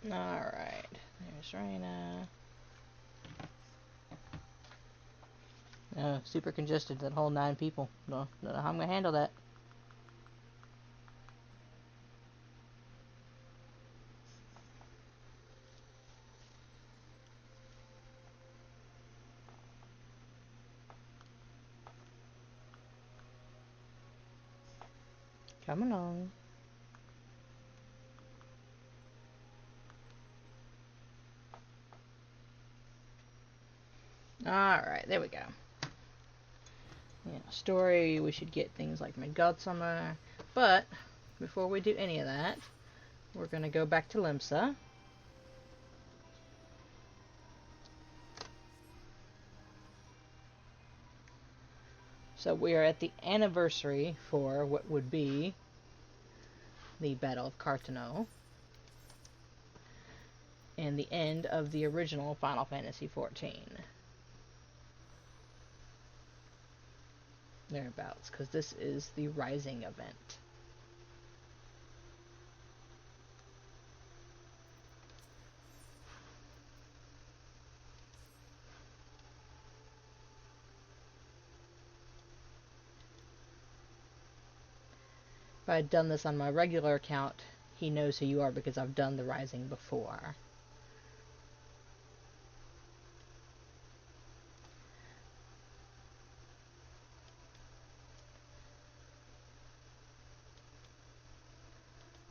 Alright. There's Raina. Super congested, that whole 9 people. No, don't know how I'm gonna handle that. Come along. Alright, there we go. Yeah, story, we should get things like Midgårdsummer. But, before we do any of that, we're gonna go back to Limsa. So we are at the anniversary for what would be the Battle of Carteneau and the end of the original Final Fantasy XIV. Thereabouts, because this is the Rising event. If I had done this on my regular account, he knows who you are because I've done the Rising before.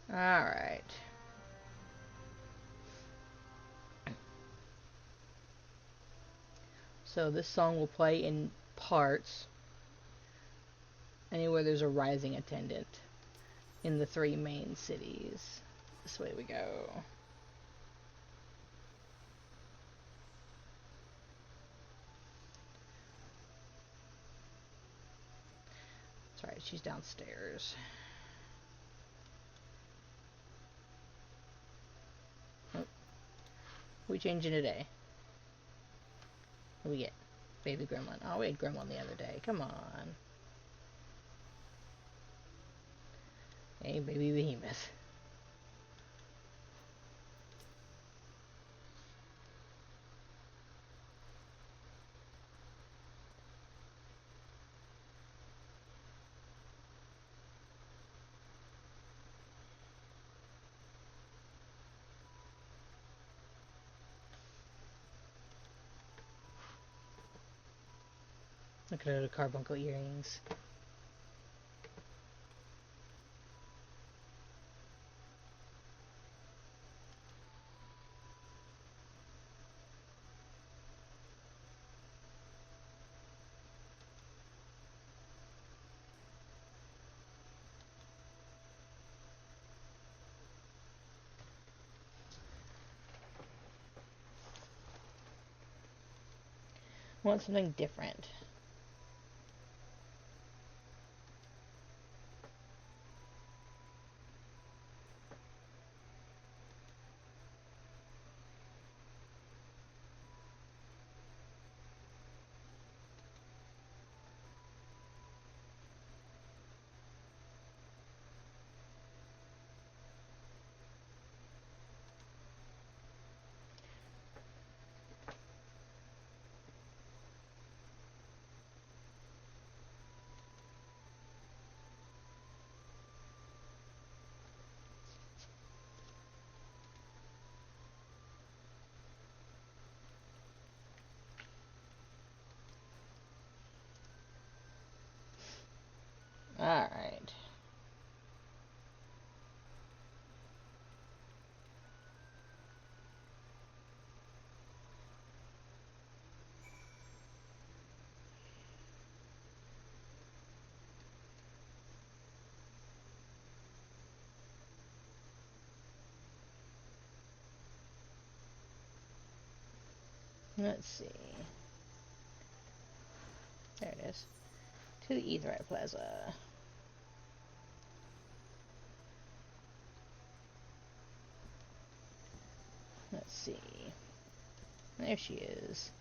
Alright. So this song will play in parts anywhere there's a Rising attendant in the 3 main cities. This way we go. That's right, she's downstairs. Oh. We changing today. What do we get? Baby Gremlin. Oh, we had Gremlin the other day. Come on. Hey, baby Behemoth. Look at the carbuncle earrings. Want something different. Alright. Let's see. There it is. To the Aetheryte Plaza. Let's see. There she is.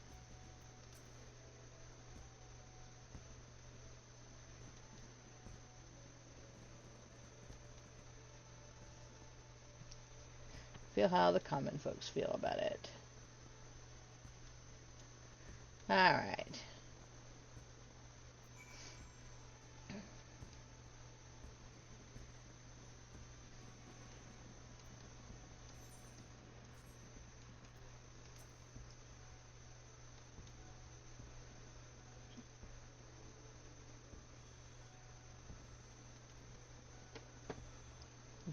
Feel how the common folks feel about it. Alright.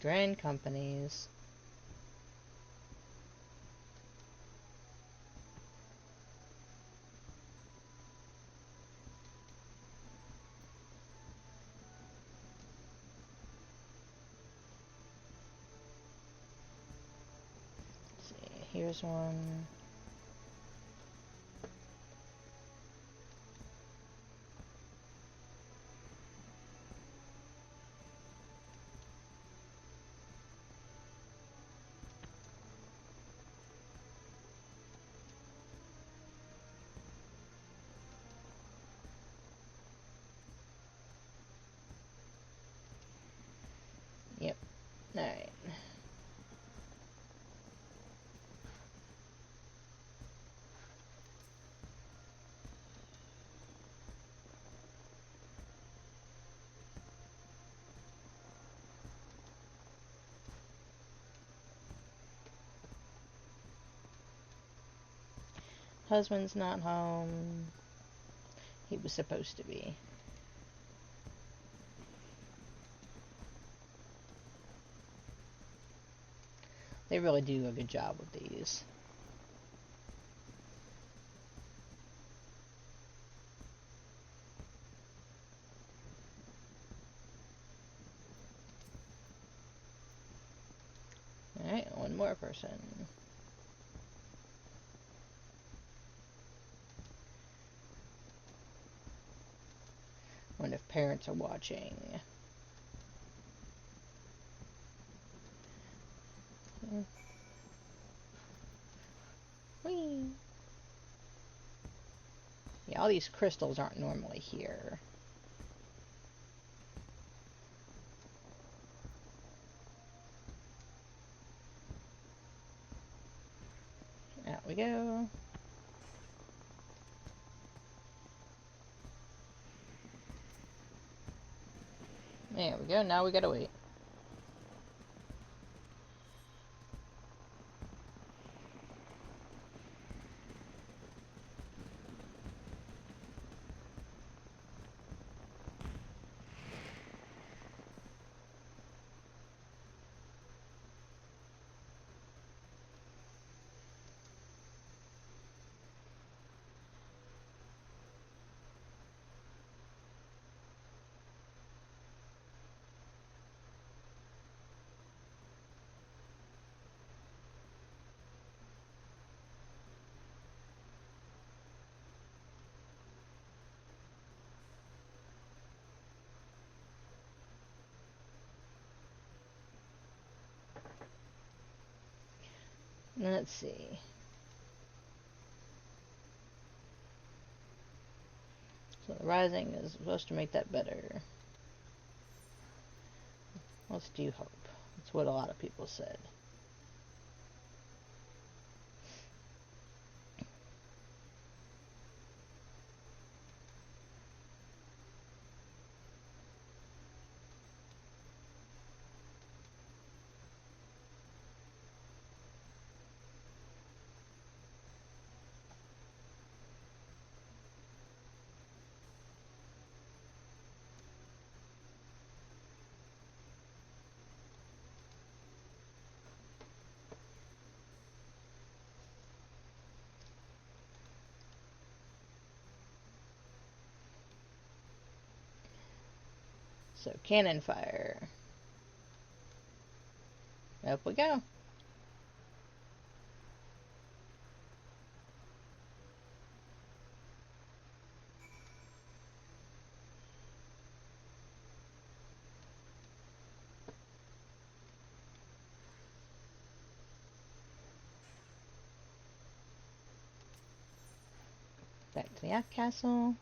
Grand companies. Let's see, here's one. Yep. Alright. Husband's not home. He was supposed to be. They really do a good job with these. Alright, one more person. Wonder if parents are watching. Whee! Yeah, all these crystals aren't normally here. Out we go. There we go, now we gotta wait. Let's see. So the rising is supposed to make that better. Let's do hope. That's what a lot of people said. So cannon fire. Up we go. Back to the Aft Castle.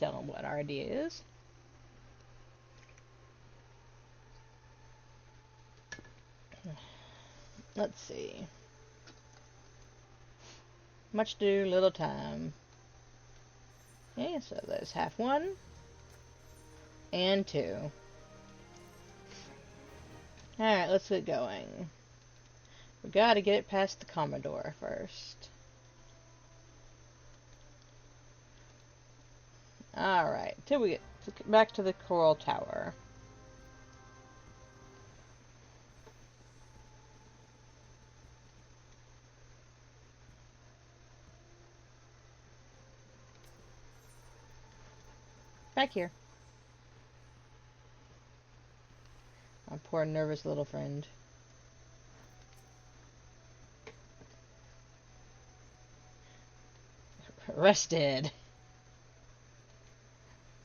tell them what our idea is. Let's see. Much ado, little time. Okay, so there's half 1 and 2. Alright, let's get going. We gotta get it past the Commodore first. Alright, till we get back to the Coral Tower. Back here. My poor nervous little friend. Arrested.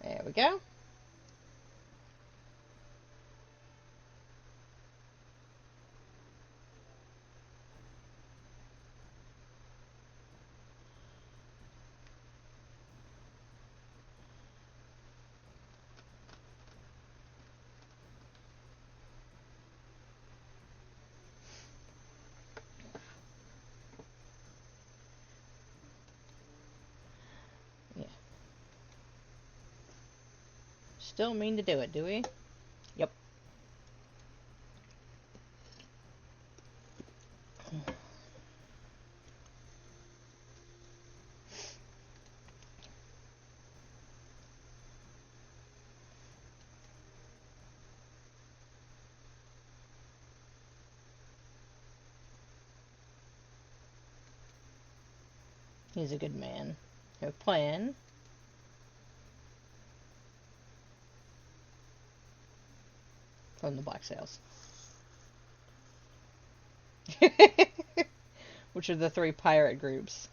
There we go. Still mean to do it, do we? Yep. He's a good man. Have a plan. From the Black Sails. Which are the 3 pirate groups.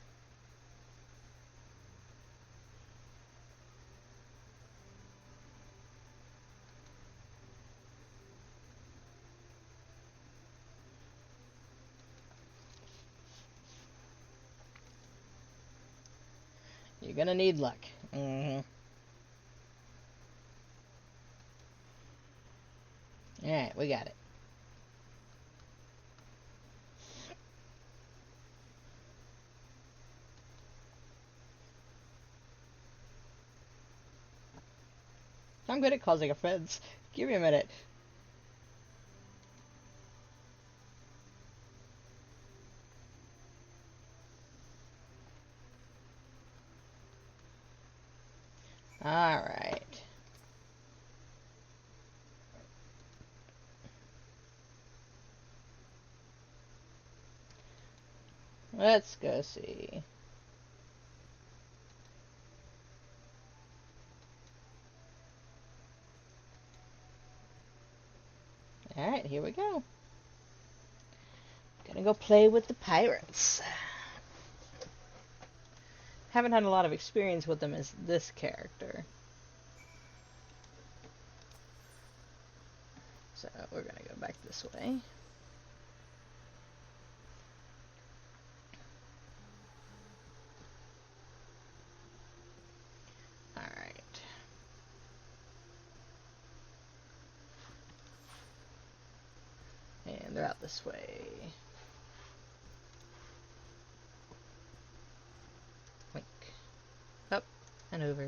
You're gonna need luck. Mm-hmm. Alright, we got it. I'm good at causing offense. Give me a minute. Alright. Let's go see. Alright, here we go. Gonna go play with the pirates. Haven't had a lot of experience with them as this character. So we're gonna go back this way. Alright. And they're out this way. Wink. Up and over.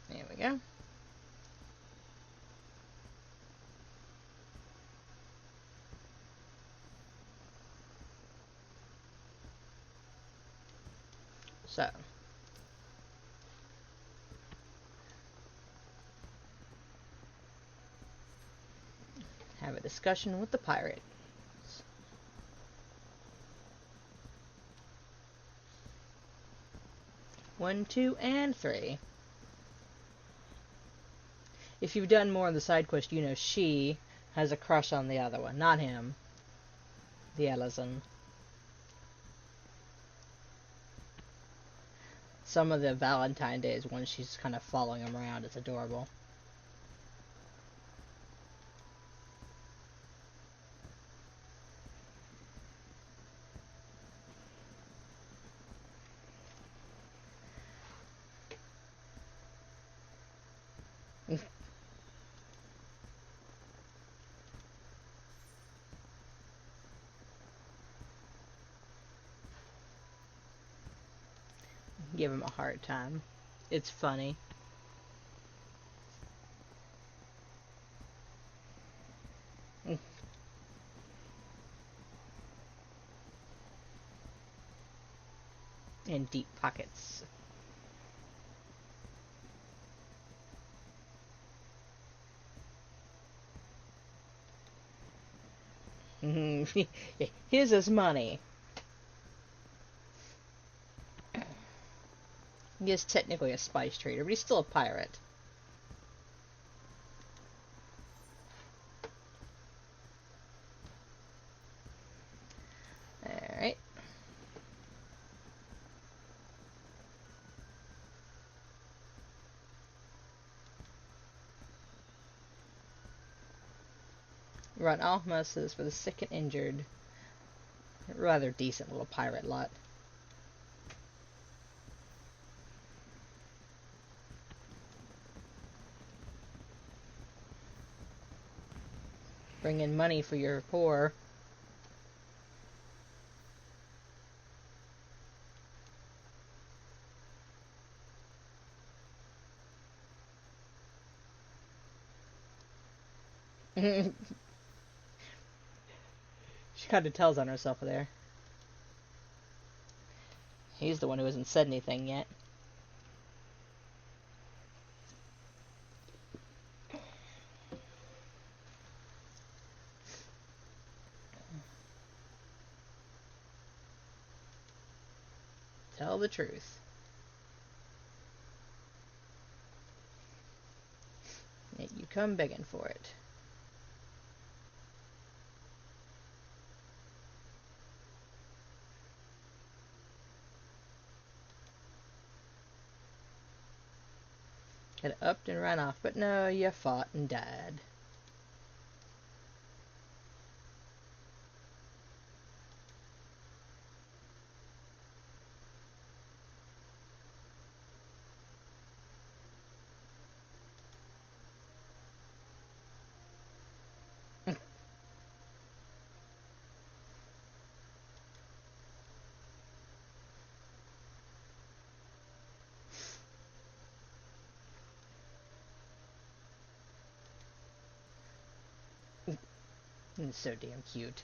There we go. So. Have a discussion with the pirate. 1, 2, and 3. If you've done more of the side quest, you know she has a crush on the other one, not him. The Ellison. Some of the Valentine days when she's kind of following him around, it's adorable. Give him a hard time. It's funny. And deep pockets. Here's his money. He is technically a spice trader, but he's still a pirate. Alright. Run almost for the sick and injured. Rather decent little pirate lot. Bring in money for your poor. She kind of tells on herself there. He's the one who hasn't said anything yet. Tell the truth. Yet you come begging for it. Had upped and ran off, but no, you fought and died. It's so damn cute.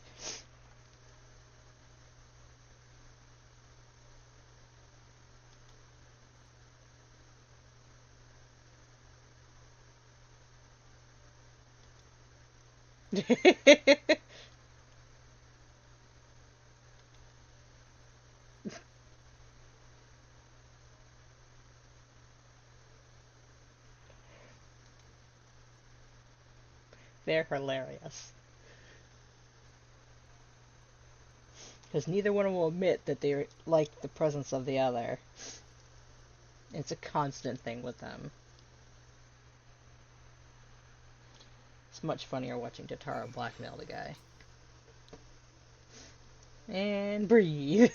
They're hilarious. Because neither one will admit that they like the presence of the other. It's a constant thing with them. It's much funnier watching Totaro blackmail the guy. And breathe.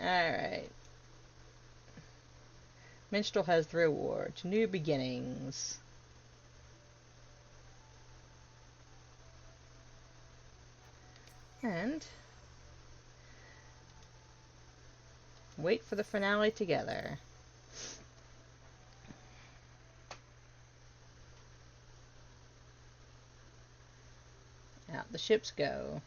Alright. Minstrel has the reward. New beginnings. And wait for the finale together. Out the ships go.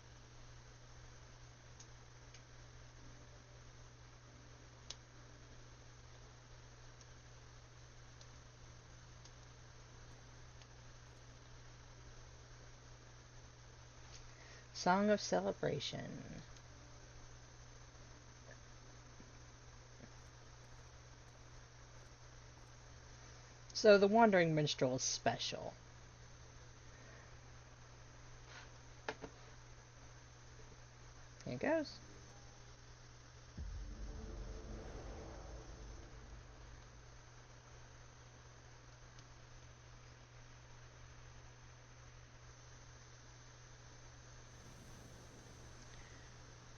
Song of Celebration. So the Wandering Minstrel is special. Here it goes.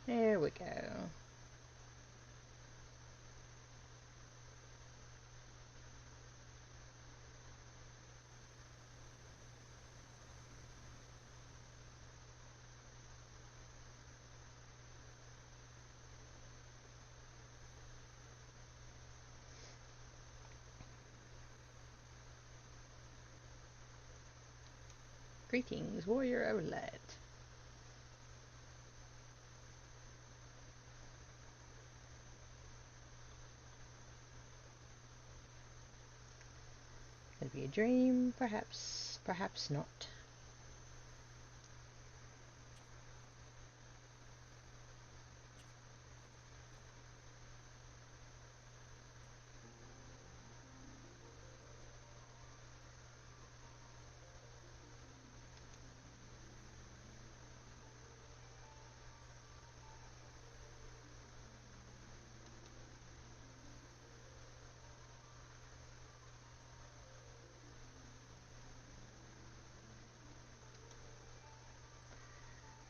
There we go. Greetings, warrior of light. Could be a dream, perhaps, perhaps not.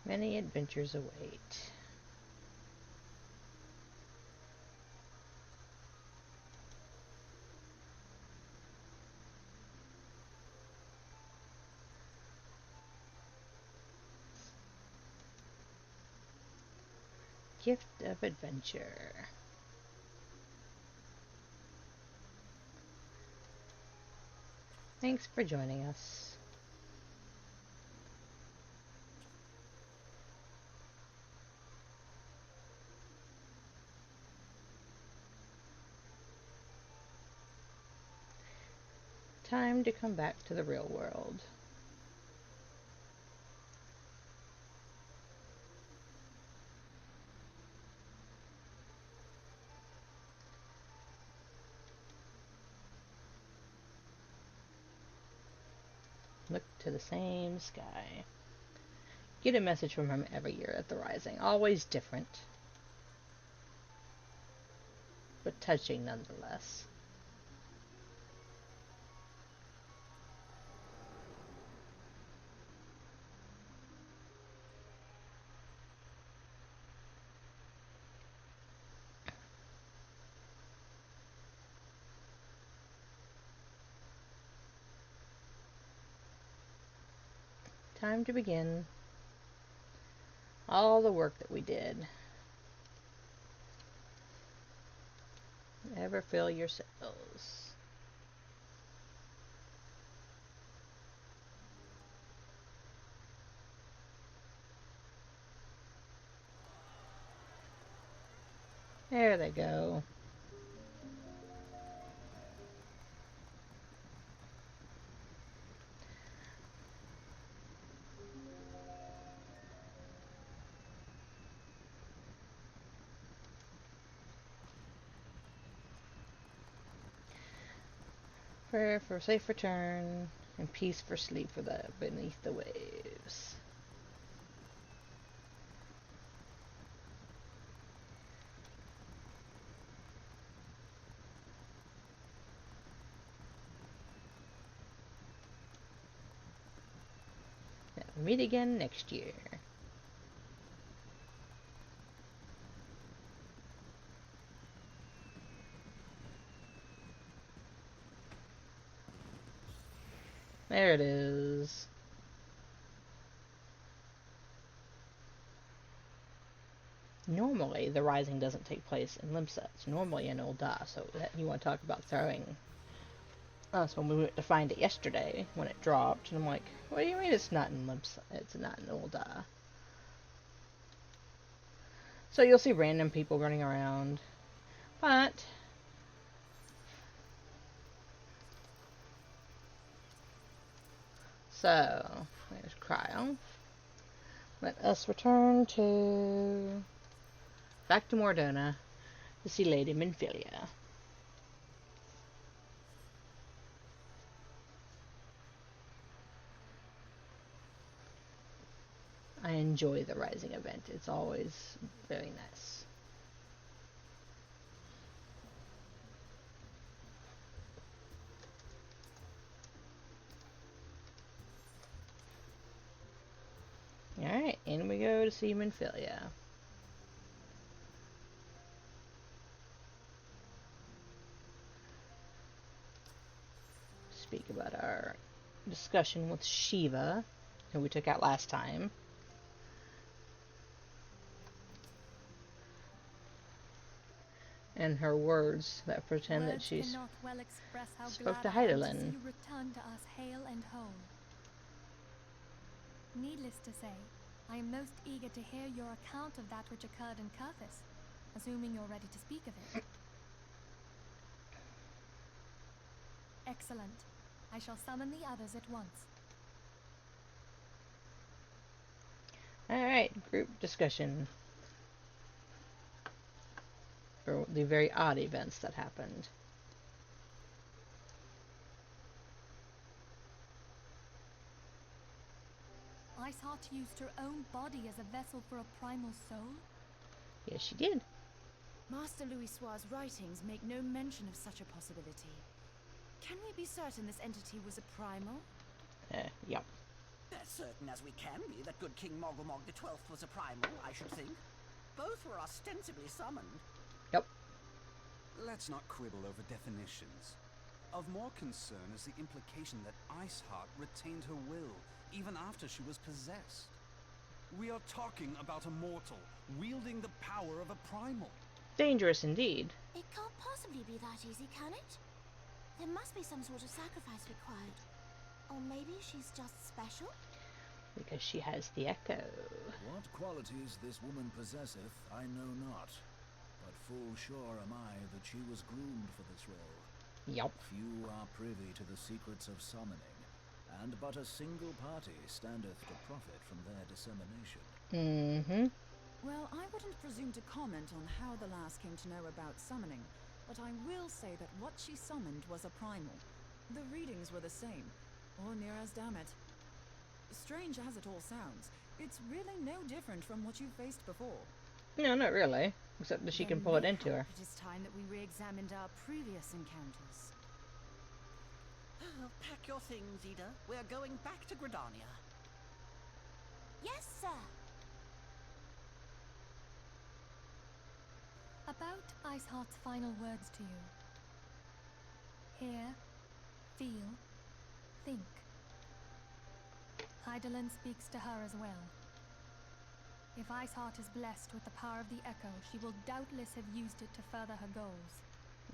Many adventures await. Gift of adventure. Thanks for joining us. Time to come back to the real world. Look to the same sky. Get a message from him every year at the Rising. Always different, but touching nonetheless. Time to begin all the work that we did. Ever fill your cells. There they go. Prayer for safe return and peace for sleep for the beneath the waves. Now, meet again next year. There it is. Normally, the Rising doesn't take place in Limsa. It's normally in Ul'dah, so that you want to talk about throwing us when we went to find it yesterday when it dropped, and I'm like, what do you mean it's not in Limsa? It's not in Ul'dah. So you'll see random people running around, but so there's Cryo. Let us return to back to Mor Dhona to see Lady Minfilia. I enjoy the Rising event. It's always very nice. Alright, in we go to see Minfilia. Speak about our discussion with Shiva, who we took out last time. And her words that pretend that she spoke to Hydaelyn. You return to us hale and whole. Needless to say, I am most eager to hear your account of that which occurred in Kurthis, assuming you're ready to speak of it. Excellent. I shall summon the others at once. Alright, group discussion. For the very odd events that happened. Iceheart used her own body as a vessel for a primal soul? Yes, she did. Master Louisoix's writings make no mention of such a possibility. Can we be certain this entity was a primal? Yep. As certain as we can be that good King Mogglmog the 12th was a primal, I should think. Both were ostensibly summoned. Yep. Let's not quibble over definitions. Of more concern is the implication that Iceheart retained her will, even after she was possessed. We are talking about a mortal, wielding the power of a primal. Dangerous indeed. It can't possibly be that easy, can it? There must be some sort of sacrifice required. Or maybe she's just special? Because she has the echo. What qualities this woman possesseth, I know not. But full sure am I that she was groomed for this role. Yep. Few are privy to the secrets of summoning, and but a single party standeth to profit from their dissemination. Mm-hmm. Well, I wouldn't presume to comment on how the lass came to know about summoning, but I will say that what she summoned was a primal. The readings were the same, or near as damn it. Strange as it all sounds, it's really no different from what you faced before. No, not really. Except that she can pull it into her. It is time that we re-examined our previous encounters. Pack your things, Ida. We're going back to Gridania. Yes, sir. About Iceheart's final words to you. Hear, feel, think. Hydaelyn speaks to her as well. If Iceheart is blessed with the power of the Echo, she will doubtless have used it to further her goals.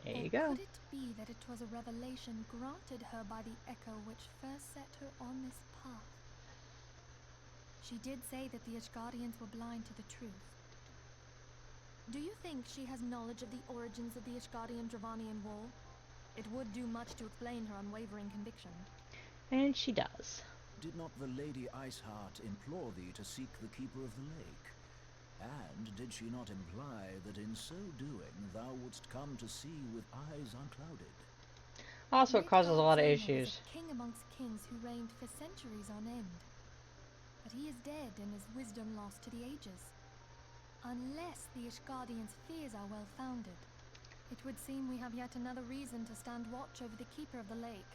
There you Or go. could it be that it was a revelation granted her by the Echo which first set her on this path? She did say that the Ishgardians were blind to the truth. Do you think she has knowledge of the origins of the Ishgardian-Dravanian War? It would do much to explain her unwavering conviction. And she does. Did not the Lady Iceheart implore thee to seek the Keeper of the Lake? And did she not imply that in so doing thou wouldst come to see with eyes unclouded? Also, it causes a lot of Midgard's owner was issues. a king amongst kings who reigned for centuries on end. But he is dead and his wisdom lost to the ages. Unless the Ishgardians' fears are well founded, it would seem we have yet another reason to stand watch over the Keeper of the Lake.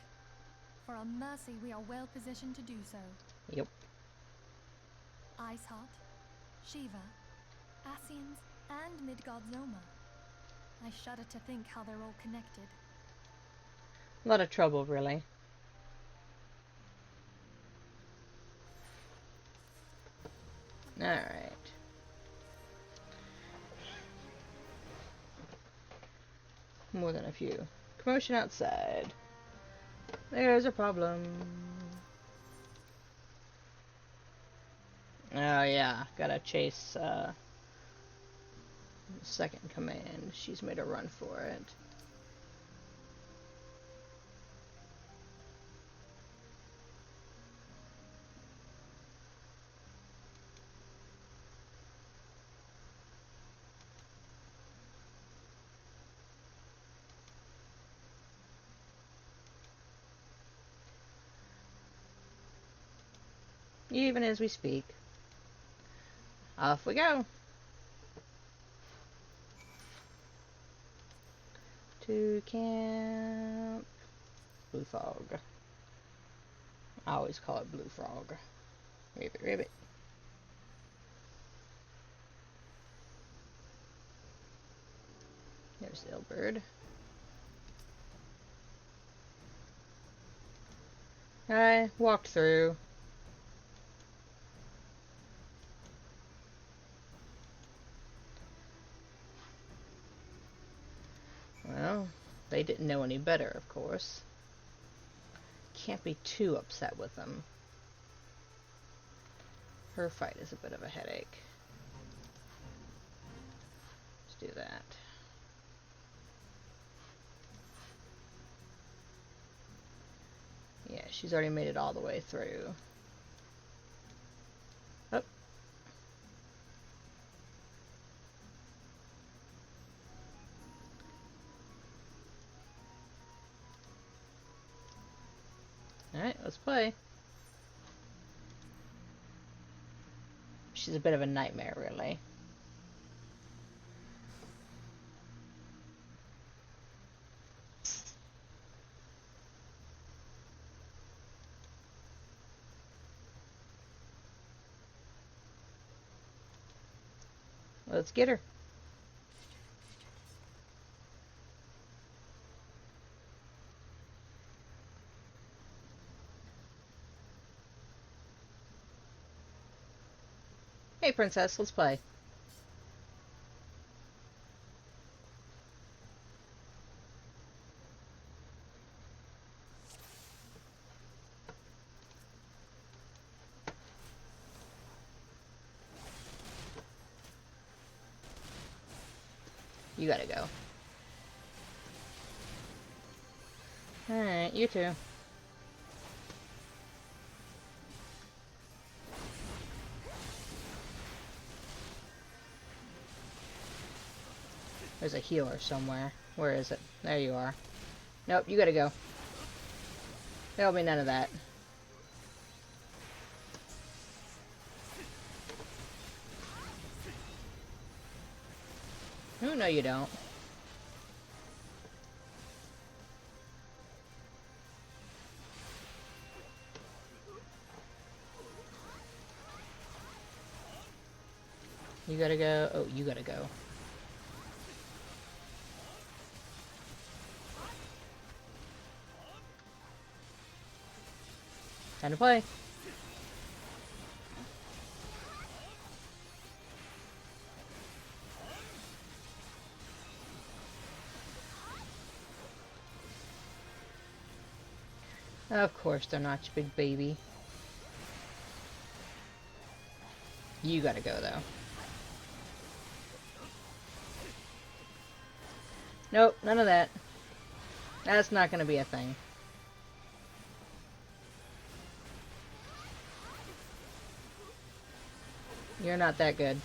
For a mercy, we are well positioned to do so. Yep. Iceheart, Shiva, Ascians, and Midgard's-Oma. I shudder to think how they're all connected. A lot of trouble, really. Alright. More than a few. Commotion outside. There's a problem. Oh yeah, gotta chase second command. She's made a run for it. Even as we speak. Off we go. To camp. Blue Fog. I always call it Blue Frog. Ribbit, ribbit. There's Ilberd. I walked through. Well, they didn't know any better, of course. Can't be too upset with them. Her fight is a bit of a headache. Let's do that. Yeah, she's already made it all the way through. Oh. Alright, let's play. She's a bit of a nightmare, really. Let's get her. Hey, princess, let's play. You gotta go. Alright, you too. There's a healer somewhere. Where is it? There you are. Nope, you gotta go. There'll be none of that. Oh, no you don't. You gotta go. Oh, you gotta go. Time to play. Of course they're not, you big baby. You gotta go, though. Nope, none of that. That's not gonna be a thing. You're not that good.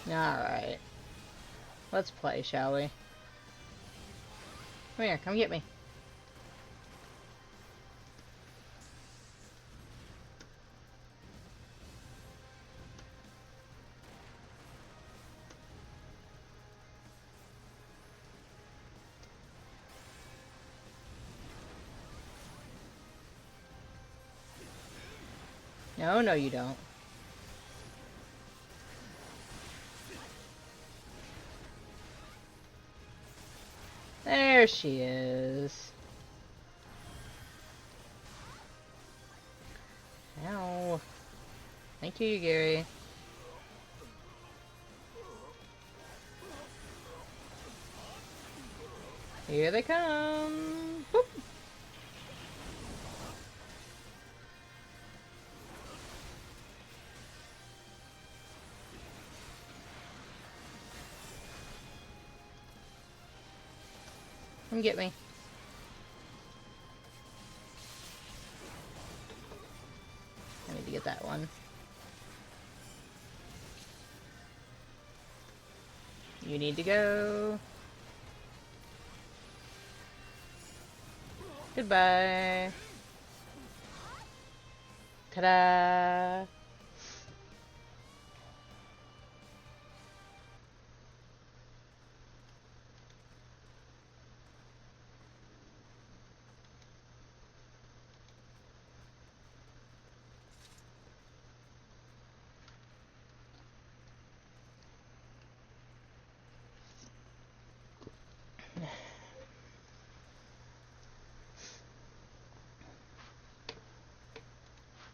Alright. Let's play, shall we? Come here, come get me. No, no you don't. There she is. Ow. Thank you, Gary. Here they come. Boop. Come get me. I need to get that one. You need to go. Goodbye. Ta-da!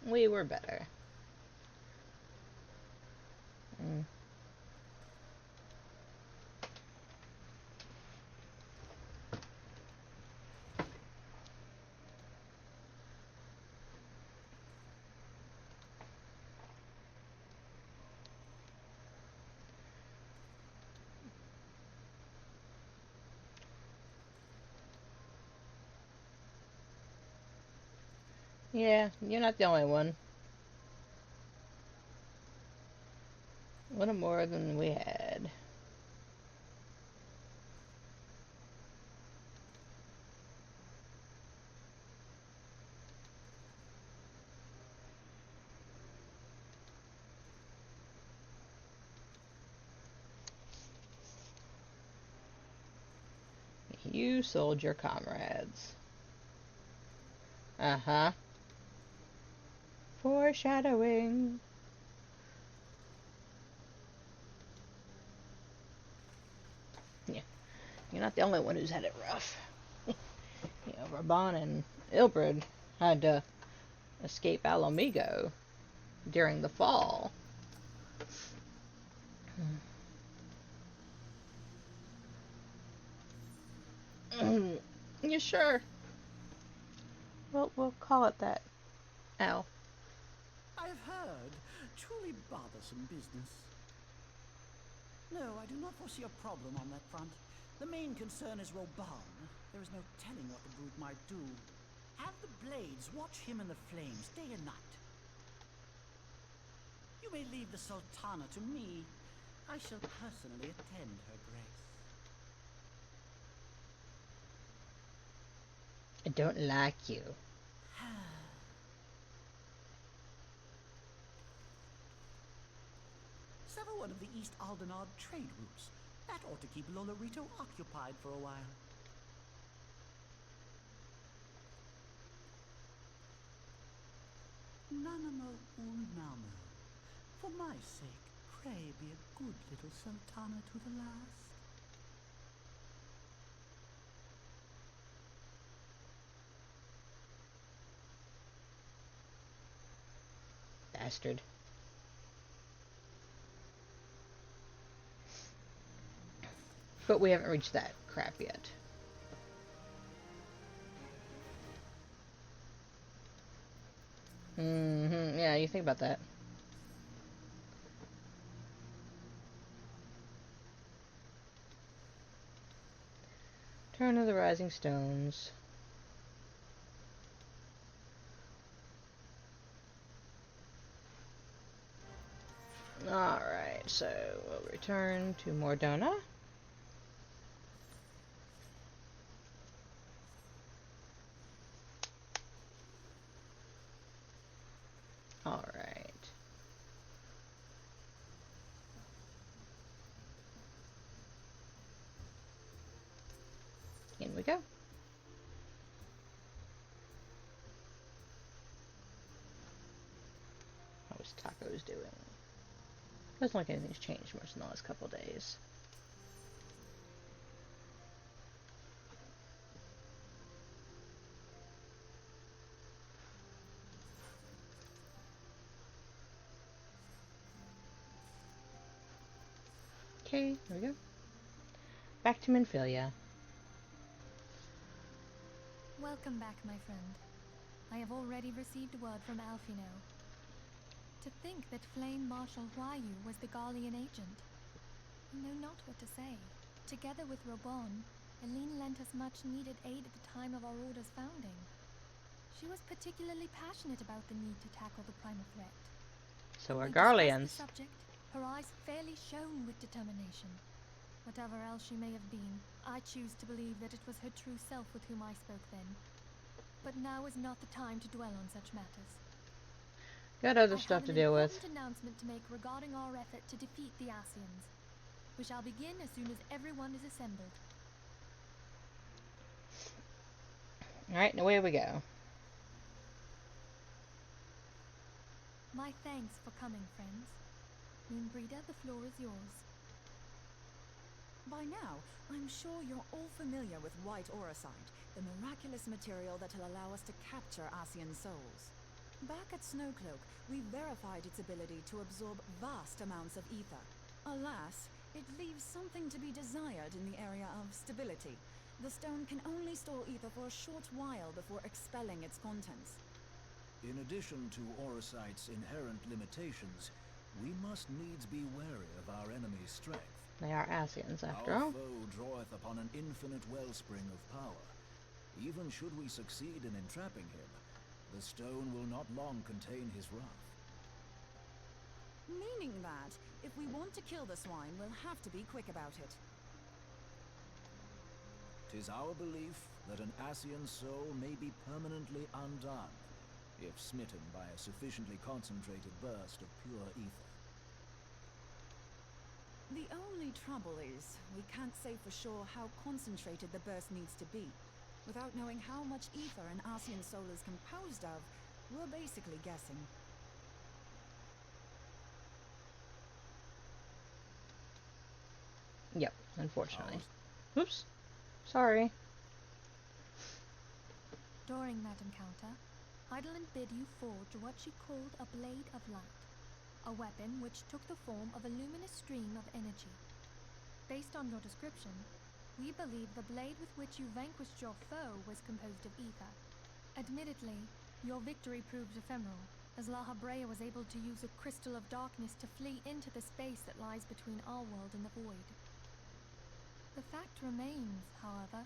We were better. Mm. Yeah, you're not the only one. A little more than we had. You sold your comrades. Uh-huh. Foreshadowing. Yeah, you're not the only one who's had it rough. You know, Raban and Ilbrid had to escape Alamigo during the fall. You sure? Well, we'll call it that. Al. I've heard. Truly bothersome business. No, I do not foresee a problem on that front. The main concern is Roban. There is no telling what the brute might do. Have the Blades watch him in the flames day and night. You may leave the Sultana to me. I shall personally attend her grace. I don't like you. Sever one of the East Aldenard trade routes. That ought to keep Lolorito occupied for a while. Nanamo Ulnamo. For my sake, pray be a good little Sultana to the last. Bastard. But we haven't reached that crap yet. Yeah, you think about that. Turn of the Rising Stones. Alright, so we'll return to Mordona. Alright. In we go. How is Tacos doing? Doesn't look like anything's changed much in the last couple days. Okay, there we go. Back to Minfilia. Welcome back, my friend. I have already received word from Alfino. To think that Flame Marshal Huayu was the Garlean agent. I know not what to say. Together with Robon, Aline lent us much needed aid at the time of our order's founding. She was particularly passionate about the need to tackle the primal threat. So are We discussed Garleans. the subject, her eyes fairly shone with determination. Whatever else she may have been, I choose to believe that it was her true self with whom I spoke then. But now is not the time to dwell on such matters. Got other stuff to deal with. I have an important announcement to make regarding our effort to defeat the Ascians. We shall begin as soon as everyone is assembled. Alright, and away we go. My thanks for coming, friends. Moonbreeder, the floor is yours. By now, I'm sure you're all familiar with White Auracite, the miraculous material that will allow us to capture Ascian souls. Back at Snowcloak, we verified its ability to absorb vast amounts of ether. Alas, it leaves something to be desired in the area of stability. The stone can only store ether for a short while before expelling its contents. In addition to Orosite's inherent limitations, we must needs be wary of our enemy's strength. They are Asians, after Our all. foe draweth upon an infinite wellspring of power. Even should we succeed in entrapping him, the stone will not long contain his wrath. Meaning that, if we want to kill the swine, we'll have to be quick about it. 'Tis our belief that an Asian soul may be permanently undone, if smitten by a sufficiently concentrated burst of pure ether. The only trouble is, we can't say for sure how concentrated the burst needs to be. Without knowing how much ether an Asian soul is composed of, we're basically guessing. Yep, unfortunately. Oops. Sorry. During that encounter, Heidelin bid you forge what she called a Blade of Light, a weapon which took the form of a luminous stream of energy. Based on your description, we believe the blade with which you vanquished your foe was composed of ether. Admittedly, your victory proved ephemeral, as La Habrea was able to use a crystal of darkness to flee into the space that lies between our world and the void. The fact remains, however,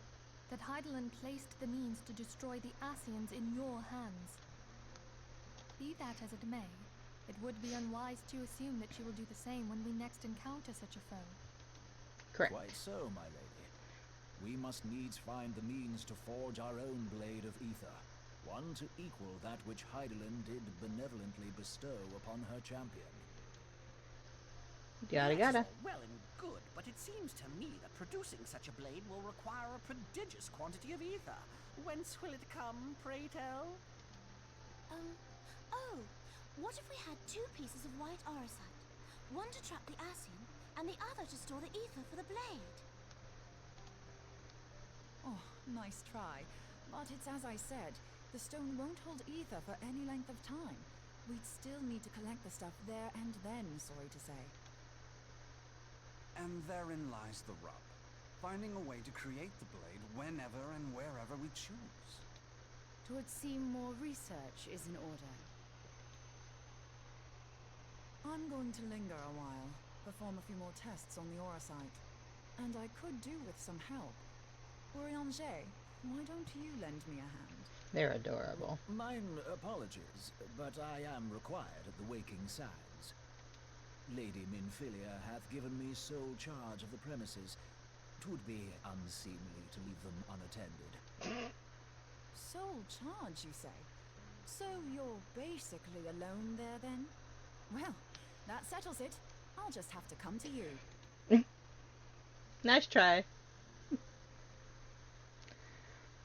that Heidelin placed the means to destroy the Asians in your hands. Be that as it may, it would be unwise to assume that she will do the same when we next encounter such a foe. Correct. Quite so, my lady. We must needs find the means to forge our own blade of ether, one to equal that which Heidelin did benevolently bestow upon her champion. Gotta. That is all well and good, but it seems to me that producing such a blade will require a prodigious quantity of ether. Whence will it come, pray tell? Oh, what if we had two pieces of white orosite? One to trap the Asian, and the other to store the ether for the blade. Oh, nice try. But it's as I said, the stone won't hold ether for any length of time. We'd still need to collect the stuff there and then, sorry to say. And therein lies the rub. Finding a way to create the blade whenever and wherever we choose. 'Twould seem more research is in order. I'm going to linger a while, perform a few more tests on the Orosite. And I could do with some help. Urianger, why don't you lend me a hand? They're adorable. Mine apologies, but I am required at the Waking Sands. Lady Minfilia hath given me sole charge of the premises. 'Twould be unseemly to leave them unattended. Sole charge, you say? So you're basically alone there, then? Well, that settles it. I'll just have to come to you. Nice try.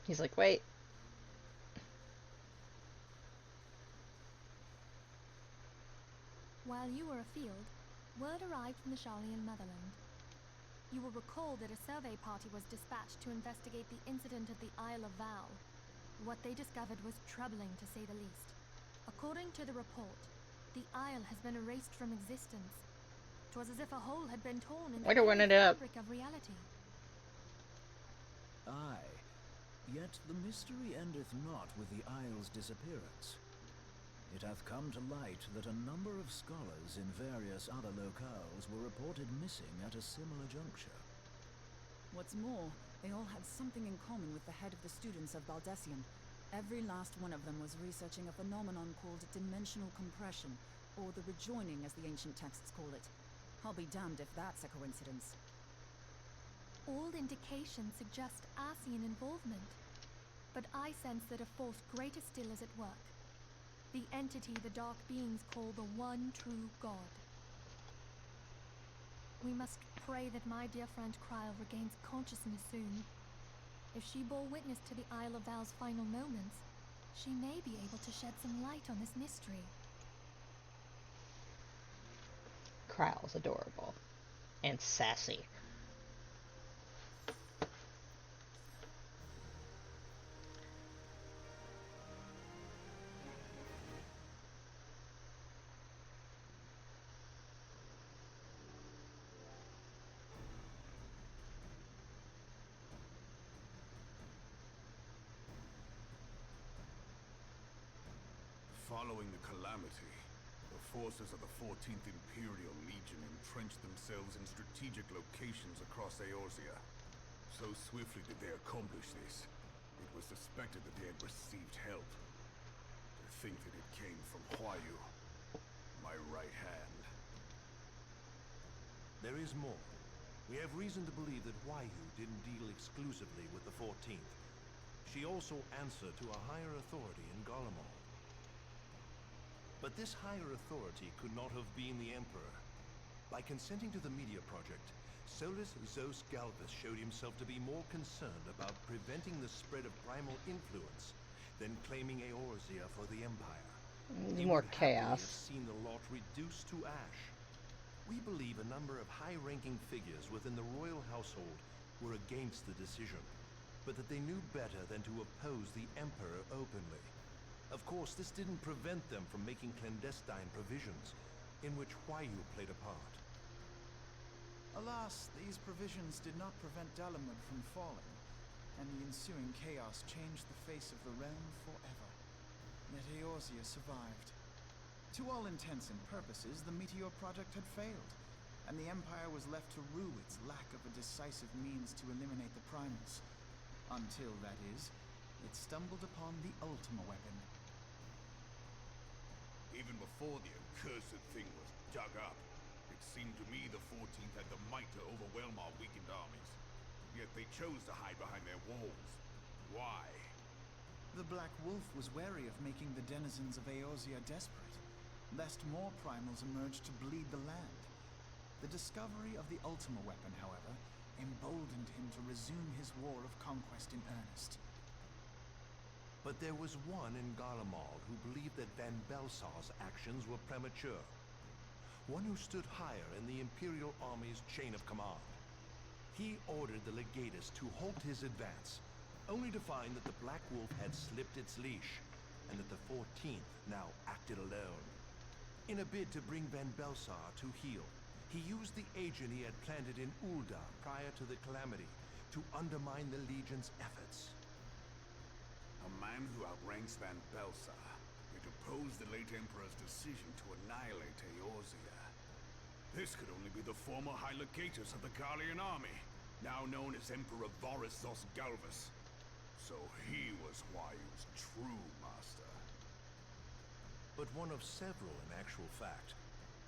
He's like, wait. While you were afield, word arrived from the Sharlayan motherland. You will recall that a survey party was dispatched to investigate the incident at the Isle of Val. What they discovered was troubling, to say the least. According to the report, the isle has been erased from existence. 'Twas as if a hole had been torn in the Way to run it up. fabric of reality. Aye, yet the mystery endeth not with the isle's disappearance. It hath come to light that a number of scholars in various other locales were reported missing at a similar juncture. What's more, they all had something in common with the head of the students of Baldessian. Every last one of them was researching a phenomenon called dimensional compression, or the rejoining as the ancient texts call it. I'll be damned if that's a coincidence. All indications suggest Asian involvement, but I sense that a force greater still is at work. The entity the Dark Beings call the One True God. We must pray that my dear friend Kryl regains consciousness soon. If she bore witness to the Isle of Val's final moments, she may be able to shed some light on this mystery. Kryl's adorable. And sassy. Following the calamity, the forces of the 14th Imperial Legion entrenched themselves in strategic locations across Eorzea. So swiftly did they accomplish this, it was suspected that they had received help. To think that it came from Huayu, my right hand. There is more. We have reason to believe that Huayu didn't deal exclusively with the 14th. She also answered to a higher authority in Garlemald. But this higher authority could not have been the Emperor. By consenting to the Media Project, Solus Zos Galvus showed himself to be more concerned about preventing the spread of primal influence than claiming Eorzea for the Empire. He More would happily have chaos. seen the lot reduced to ash. We believe a number of high-ranking figures within the royal household were against the decision, but that they knew better than to oppose the Emperor openly. Of course, this didn't prevent them from making clandestine provisions, in which Huayu played a part. Alas, these provisions did not prevent Dalamud from falling, and the ensuing chaos changed the face of the realm forever. Yet Eorzea survived. To all intents and purposes, the Meteor Project had failed, and the Empire was left to rue its lack of a decisive means to eliminate the Primals. Until, that is, it stumbled upon the Ultima weapon. Even before the accursed thing was dug up, it seemed to me the 14th had the might to overwhelm our weakened armies. Yet they chose to hide behind their walls. Why? The Black Wolf was wary of making the denizens of Eorzea desperate, lest more primals emerged to bleed the land. The discovery of the Ultima weapon, however, emboldened him to resume his war of conquest in earnest. But there was one in Garlemald who believed that Van Belsar's actions were premature. One who stood higher in the Imperial Army's chain of command. He ordered the Legatus to halt his advance, only to find that the Black Wolf had slipped its leash, and that the 14th now acted alone. In a bid to bring Van Belsar to heel, he used the agent he had planted in Ul'dah prior to the calamity to undermine the Legion's efforts. A man who outranks Van Belsar, yet opposed the late Emperor's decision to annihilate Eorzea. This could only be the former High Legatus of the Garlean army, now known as Emperor Voris Zos Galvus. So he was Huayu's true master. But one of several in actual fact.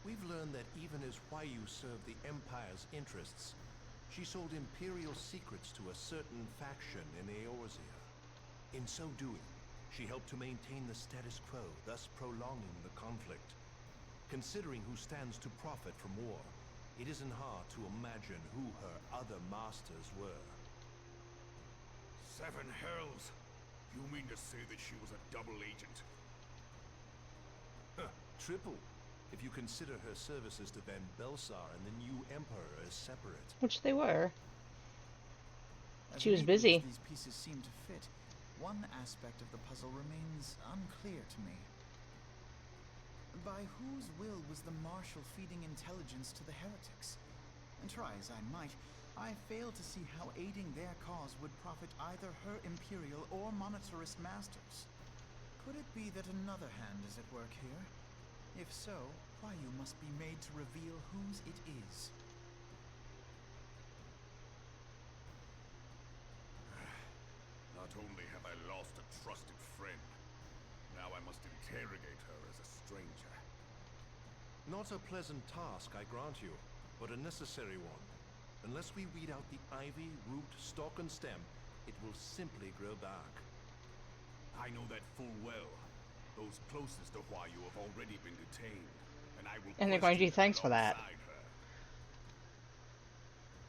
We've learned that even as Huayu served the Empire's interests, she sold Imperial secrets to a certain faction in Eorzea. In so doing, she helped to maintain the status quo, thus prolonging the conflict. Considering who stands to profit from war, it isn't hard to imagine who her other masters were. Seven hells! You mean to say that she was a double agent? Triple, if you consider her services to Van Belsar and the new Emperor as separate. Which they were. As She was neatly busy. as these pieces seem to fit, one aspect of the puzzle remains unclear to me. By whose will was the Marshal feeding intelligence to the heretics? And try as I might, I fail to see how aiding their cause would profit either her Imperial or Monetarist masters. Could it be that another hand is at work here? If so, Huayu must be made to reveal whose it is. Not only have I lost a trusted friend, now I must interrogate her as a stranger. Not a pleasant task, I grant you, but a necessary one. Unless we weed out the ivy, root, stalk, and stem, it will simply grow back. I know that full well. Those closest to Huayu have already been detained, and I will. And they're going to do question them thanks for that. alongside her.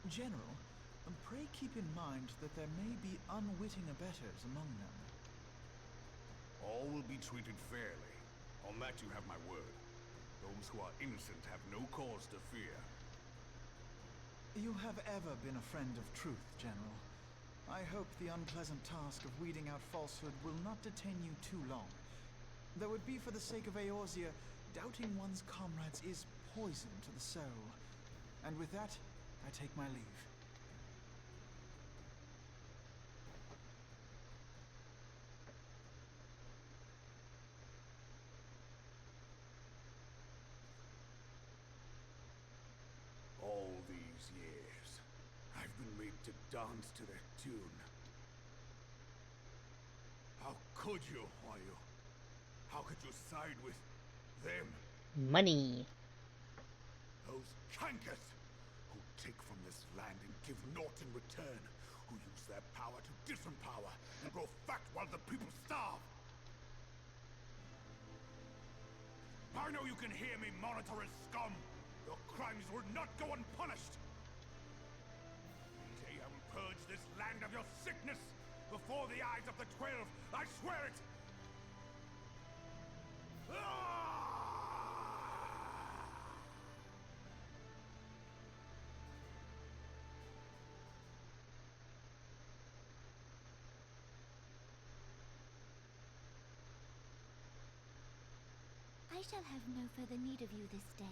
General, pray keep in mind that there may be unwitting abettors among them. All will be treated fairly. On that you have my word. Those who are innocent have no cause to fear. You have ever been a friend of truth, General. I hope the unpleasant task of weeding out falsehood will not detain you too long. Though it be for the sake of Eorzea, doubting one's comrades is poison to the soul. And with that, I take my leave. dance to their tune. How could you, Huayu? How could you side with them? Money. Those Kankas who take from this land and give naught in return, who use their power to disempower and grow fat while the people starve. I know you can hear me, monitorous scum. Your crimes will not go unpunished. Tayum, purge this land of your sickness before the eyes of the 12. I swear it. I shall have no further need of you this day,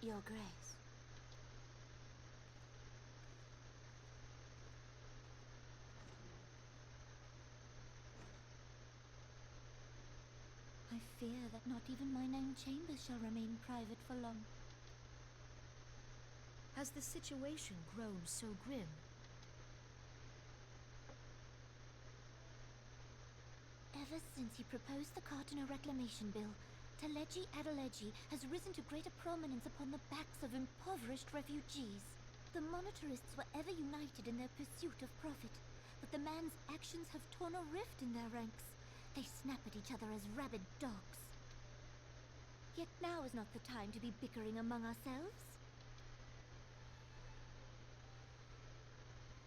Your Grace. I fear that not even mine own chambers shall remain private for long. Has the situation grown so grim? Ever since he proposed the Cardinal Reclamation Bill, Teleji Adeleji has risen to greater prominence upon the backs of impoverished refugees. The monetarists were ever united in their pursuit of profit, but the man's actions have torn a rift in their ranks. They snap at each other as rabid dogs. Yet now is not the time to be bickering among ourselves.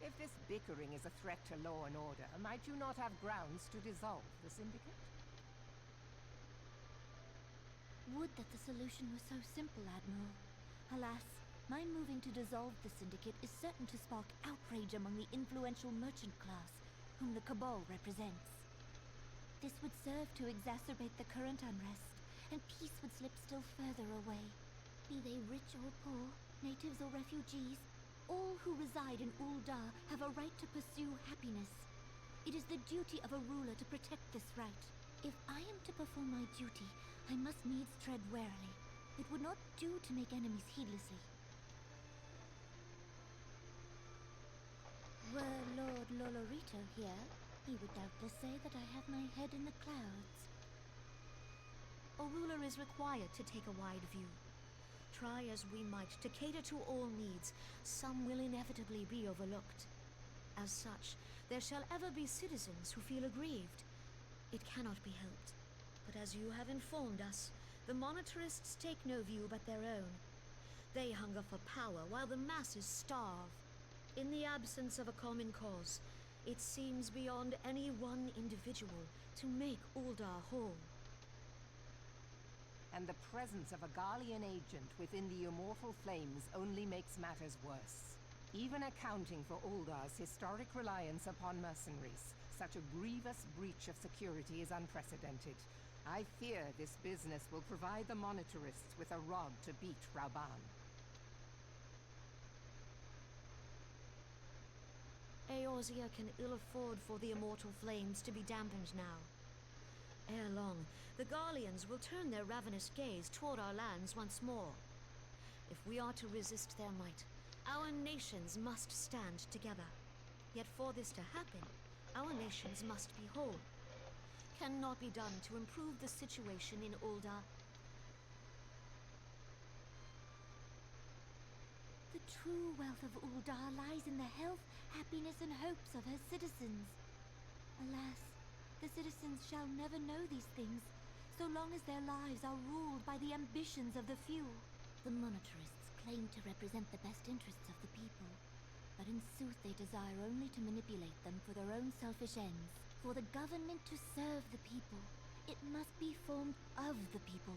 If this bickering is a threat to law and order, might you not have grounds to dissolve the Syndicate? Would that the solution were so simple, Admiral. Alas, my moving to dissolve the Syndicate is certain to spark outrage among the influential merchant class, whom the Cabal represents. This would serve to exacerbate the current unrest, and peace would slip still further away. Be they rich or poor, natives or refugees, all who reside in Ul'dah have a right to pursue happiness. It is the duty of a ruler to protect this right. If I am to perform my duty, I must needs tread warily. It would not do to make enemies heedlessly. Were Lord Lolorito here, he would doubtless say that I have my head in the clouds. A ruler is required to take a wide view. Try as we might to cater to all needs, some will inevitably be overlooked. As such, there shall ever be citizens who feel aggrieved. It cannot be helped. But as you have informed us, the monetarists take no view but their own. They hunger for power while the masses starve. In the absence of a common cause, it seems beyond any one individual to make Ul'dah whole. And the presence of a Garlean agent within the Immortal Flames only makes matters worse. Even accounting for Uldah's historic reliance upon mercenaries, such a grievous breach of security is unprecedented. I fear this business will provide the monetarists with a rod to beat Rauban. Eorzea can ill afford for the Immortal Flames to be dampened now. Ere long, the Garleans will turn their ravenous gaze toward our lands once more. If we are to resist their might, our nations must stand together. Yet for this to happen, our nations must be whole. Cannot be done to improve the situation in Ul'dah. The true wealth of Ul'dah lies in the health, happiness, and hopes of her citizens. Alas, the citizens shall never know these things, so long as their lives are ruled by the ambitions of the few. The monetarists claim to represent the best interests of the people, but in sooth they desire only to manipulate them for their own selfish ends. For the government to serve the people, it must be formed of the people.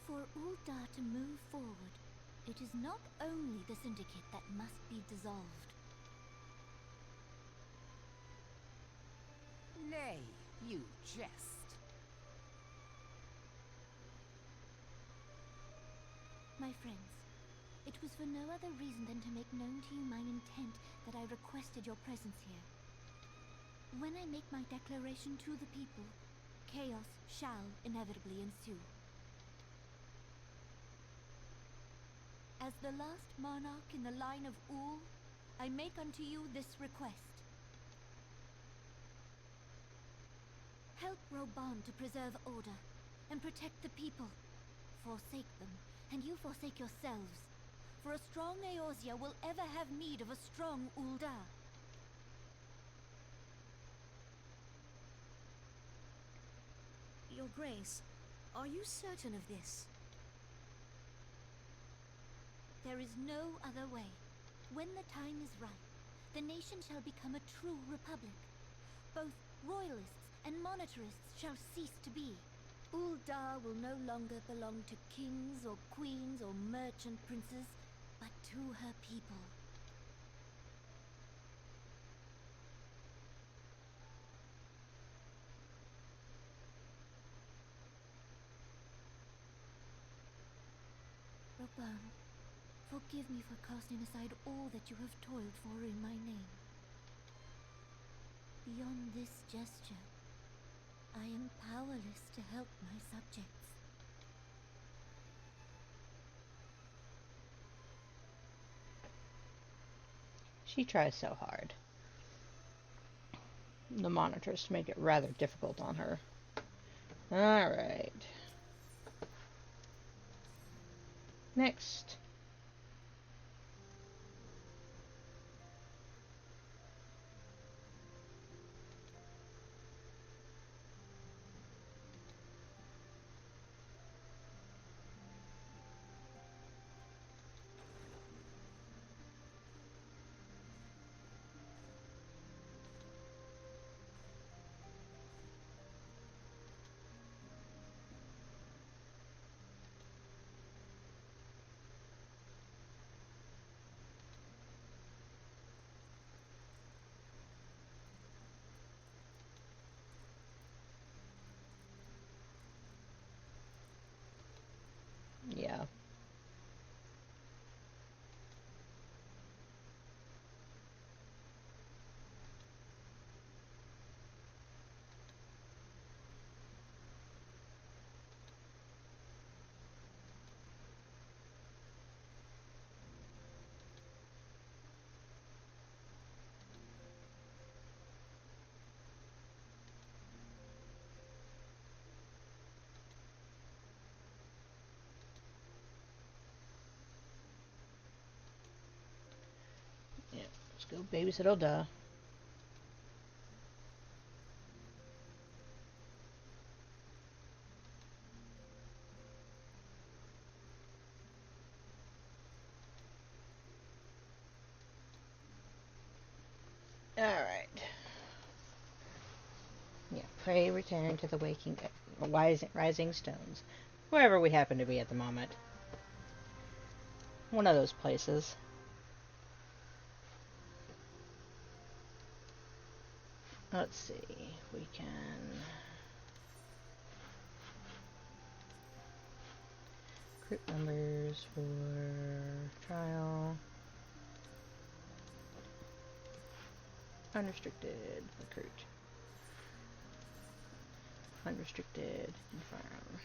For Ul'dah to move forward, it is not only the Syndicate that must be dissolved. Nay, you jest. My friends, it was for no other reason than to make known to you mine intent that I requested your presence here. When I make my declaration to the people, chaos shall inevitably ensue. As the last monarch in the line of Ul, I make unto you this request. Help Roban to preserve order and protect the people. Forsake them, and you forsake yourselves. For a strong Eorzea will ever have need of a strong Ul'dah. Your Grace, are you certain of this? There is no other way. When the time is right, the nation shall become a true republic. Both royalists and monetarists shall cease to be. Ul'dah will no longer belong to kings or queens or merchant princes, but to her people. Roban, forgive me for casting aside all that you have toiled for in my name. Beyond this gesture, I am powerless to help my subjects. She tries so hard. The monitors make it rather difficult on her. Alright. Next. Yeah. Yeah, let's go babysit Ul'dah. Alright. Yeah, pray return to the rising stones. Wherever we happen to be at the moment. One of those places. Let's see. We can... recruit members for trial. Unrestricted recruit. Unrestricted confirm.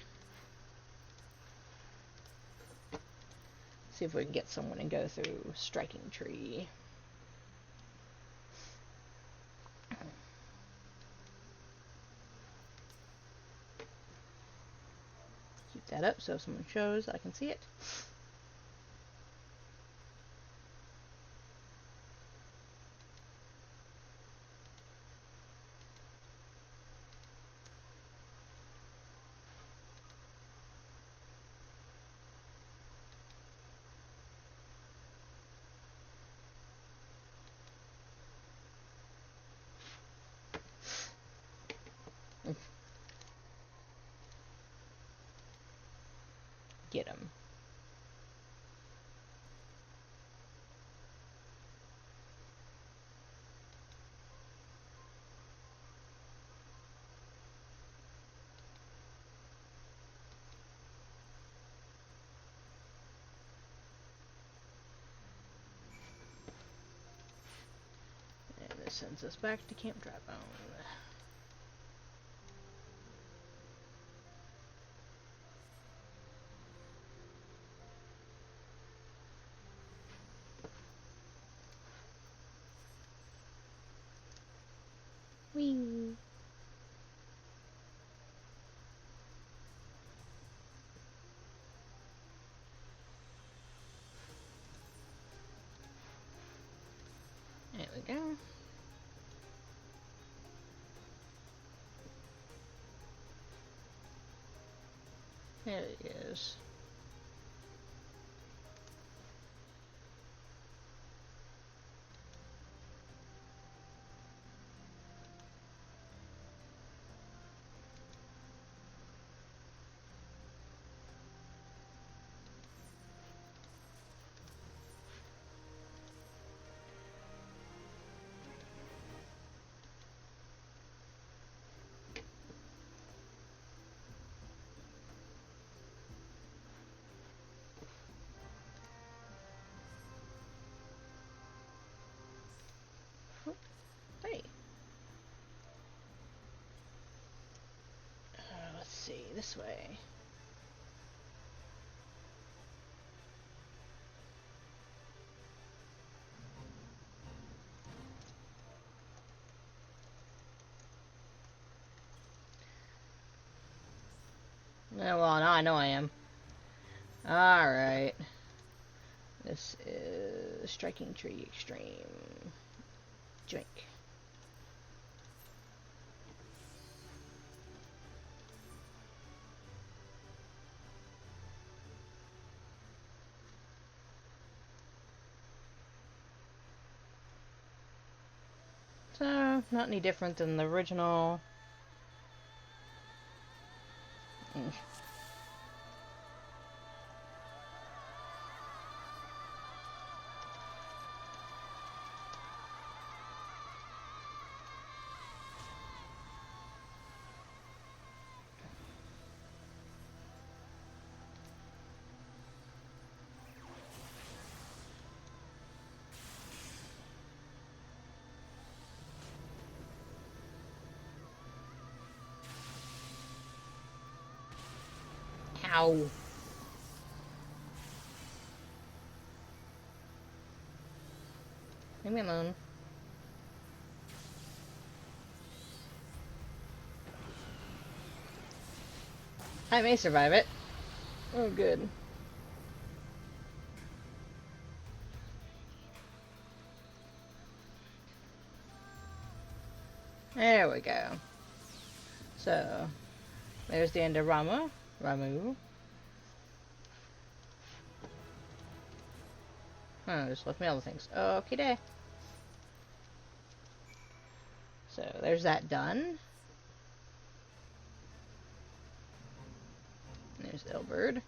See if we can get someone and go through Striking Tree. Keep that up so if someone shows I can see it. Get him. And this sends us back to Camp Drybone. There he is. Hey. Let's see, this way. Yeah, well, now I know I am. Alright. This is Striking Tree Extreme. Drink. So, not any different than the original. Ow. Leave me alone. I may survive it. Oh, good. There we go. So, there's the end of Ramu. Oh, just left me all the things. Okay, day. So, there's that done. There's Ilberd.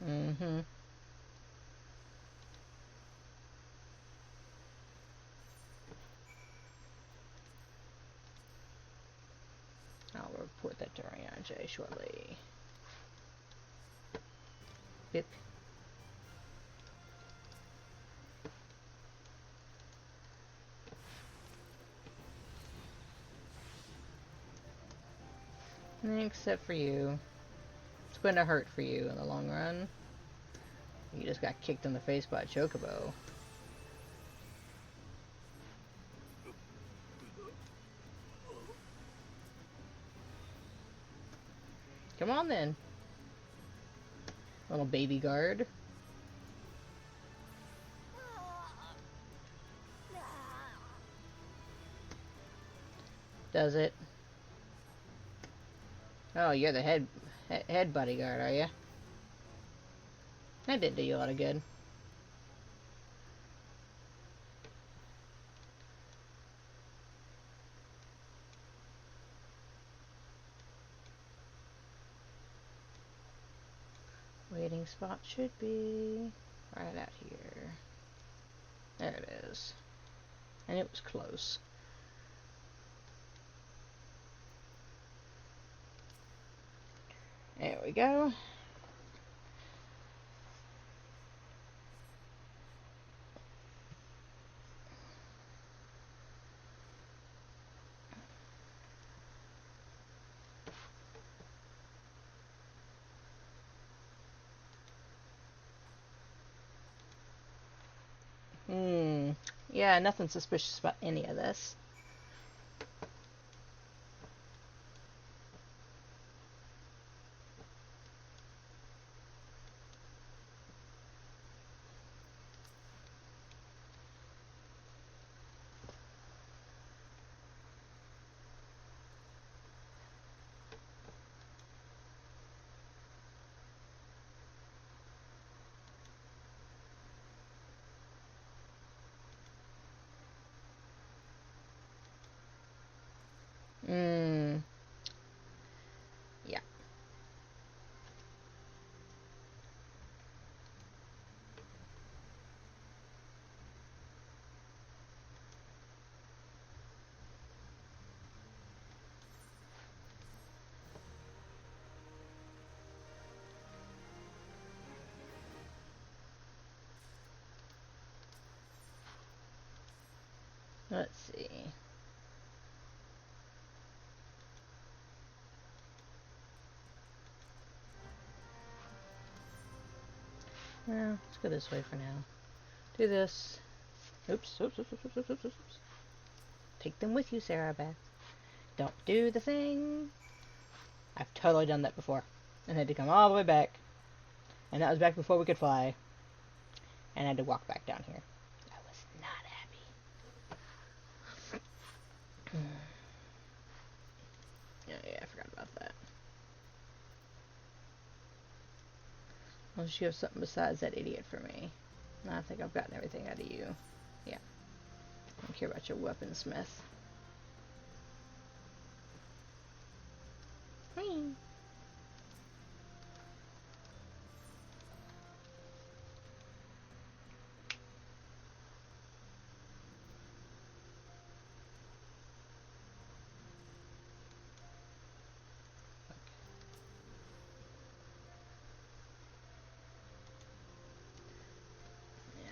Mm-hmm. I'll report that to Rianjay shortly. Bip. Except for you. It's going to hurt for you in the long run. You just got kicked in the face by a chocobo. Come on then. Little baby guard. Does it? Oh, you're the head bodyguard, are you? That didn't do you a lot of good. Waiting spot should be right out here. There it is. And it was close. There we go. Yeah, nothing suspicious about any of this. Let's see. Well, let's go this way for now. Do this. Oops, oops, oops, oops, oops, oops, oops. Take them with you, Sarah Beth. Don't do the thing. I've totally done that before. And had to come all the way back. And that was back before we could fly. And I had to walk back down here. I was not happy. Yeah, I forgot about that. Unless you have something besides that idiot for me. I think I've gotten everything out of you. Yeah. I don't care about your weaponsmith. Whee!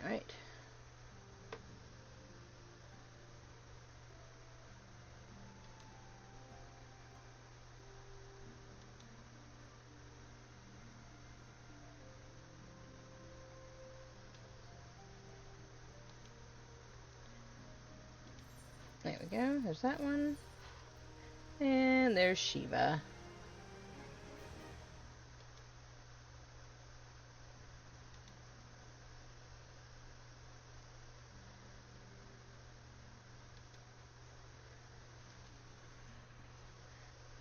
Alright. There we go. There's that one. And there's Shiva.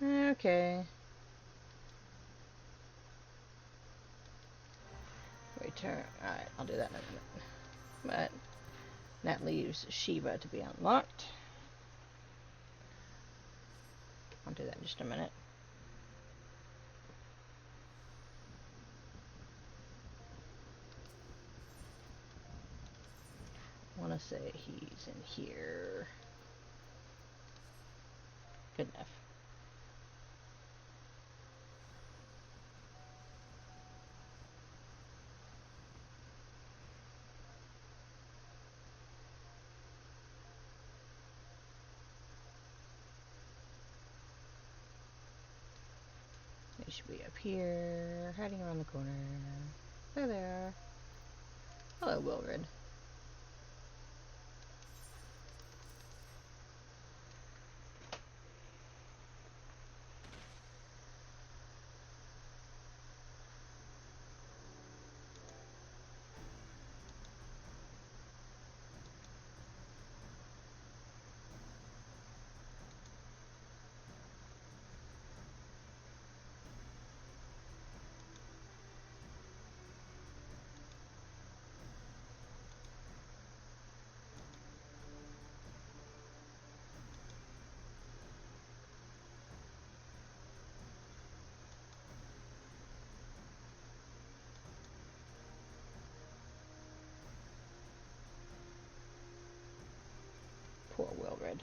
Okay. Return. Alright, I'll do that in a minute. But that leaves Shiva to be unlocked. I'll do that in just a minute. I want to say he's in here. Good enough. He should be up here, hiding around the corner. There they are. Hello, Wilred. Poor Wilred.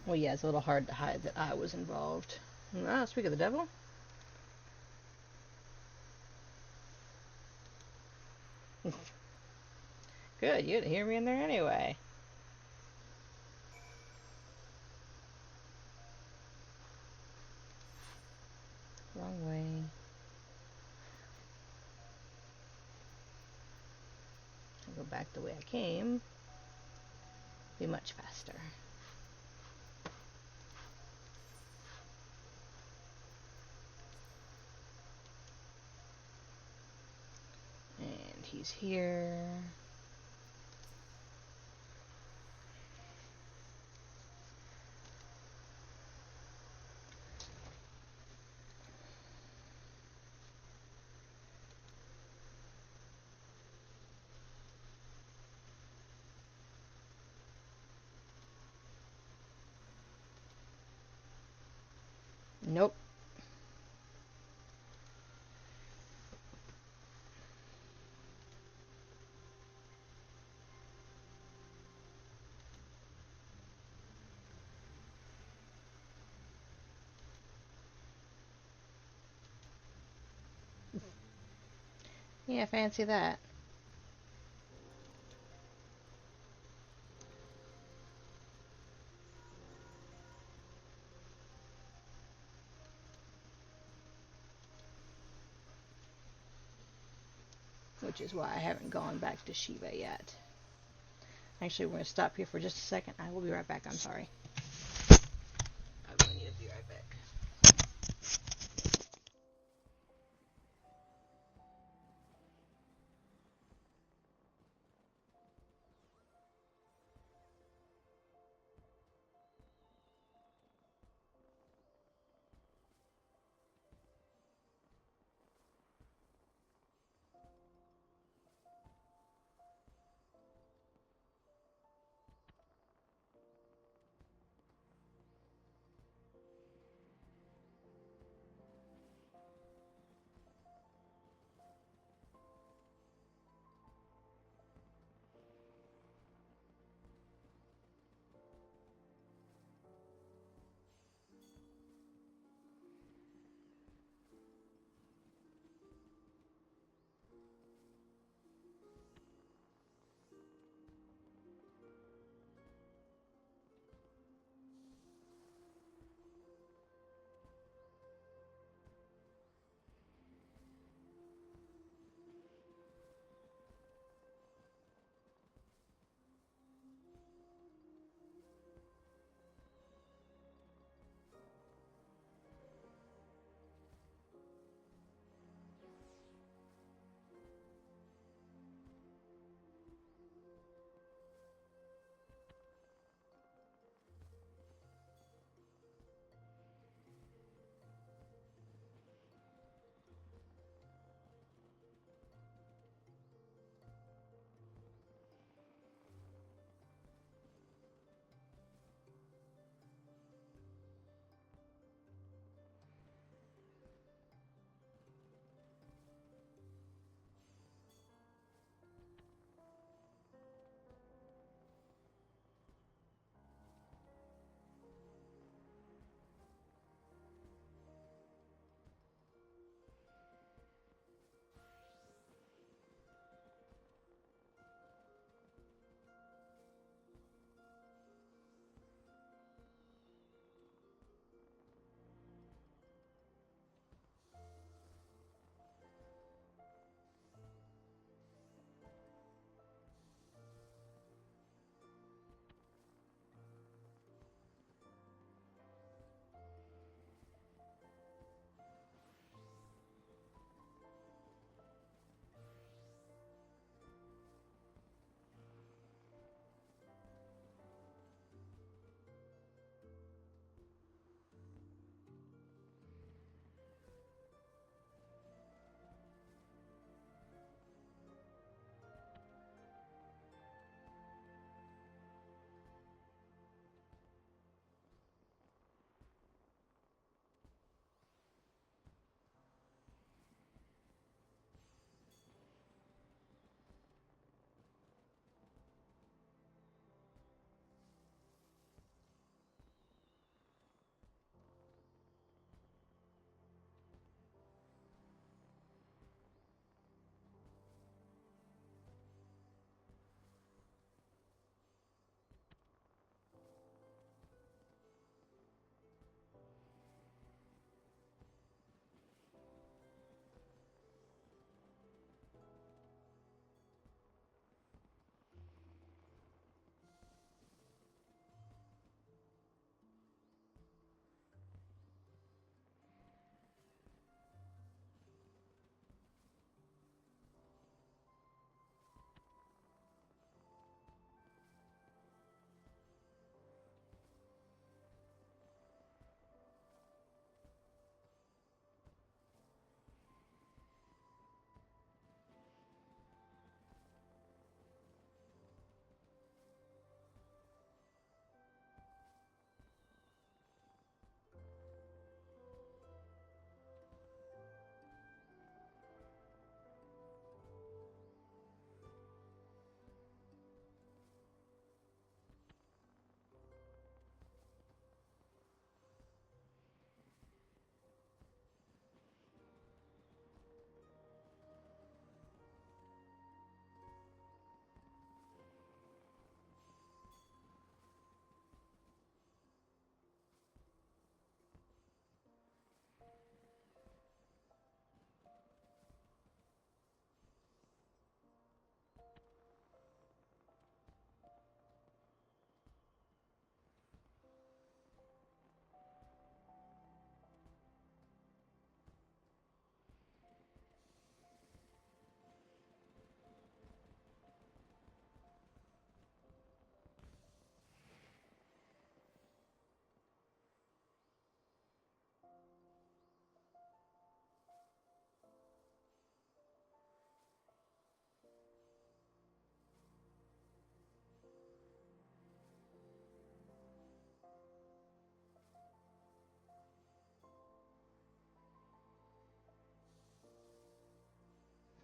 Well, yeah, it's a little hard to hide that I was involved. Ah, speak of the devil. Good, you didn't hear me in there anyway. Wrong way. I'll go back the way I came. Be much faster. And he's here. Nope. Yeah, fancy that. Which is why I haven't gone back to Shiva yet. Actually, we're going to stop here for just a second. I will be right back. I'm sorry. I really need to be right back.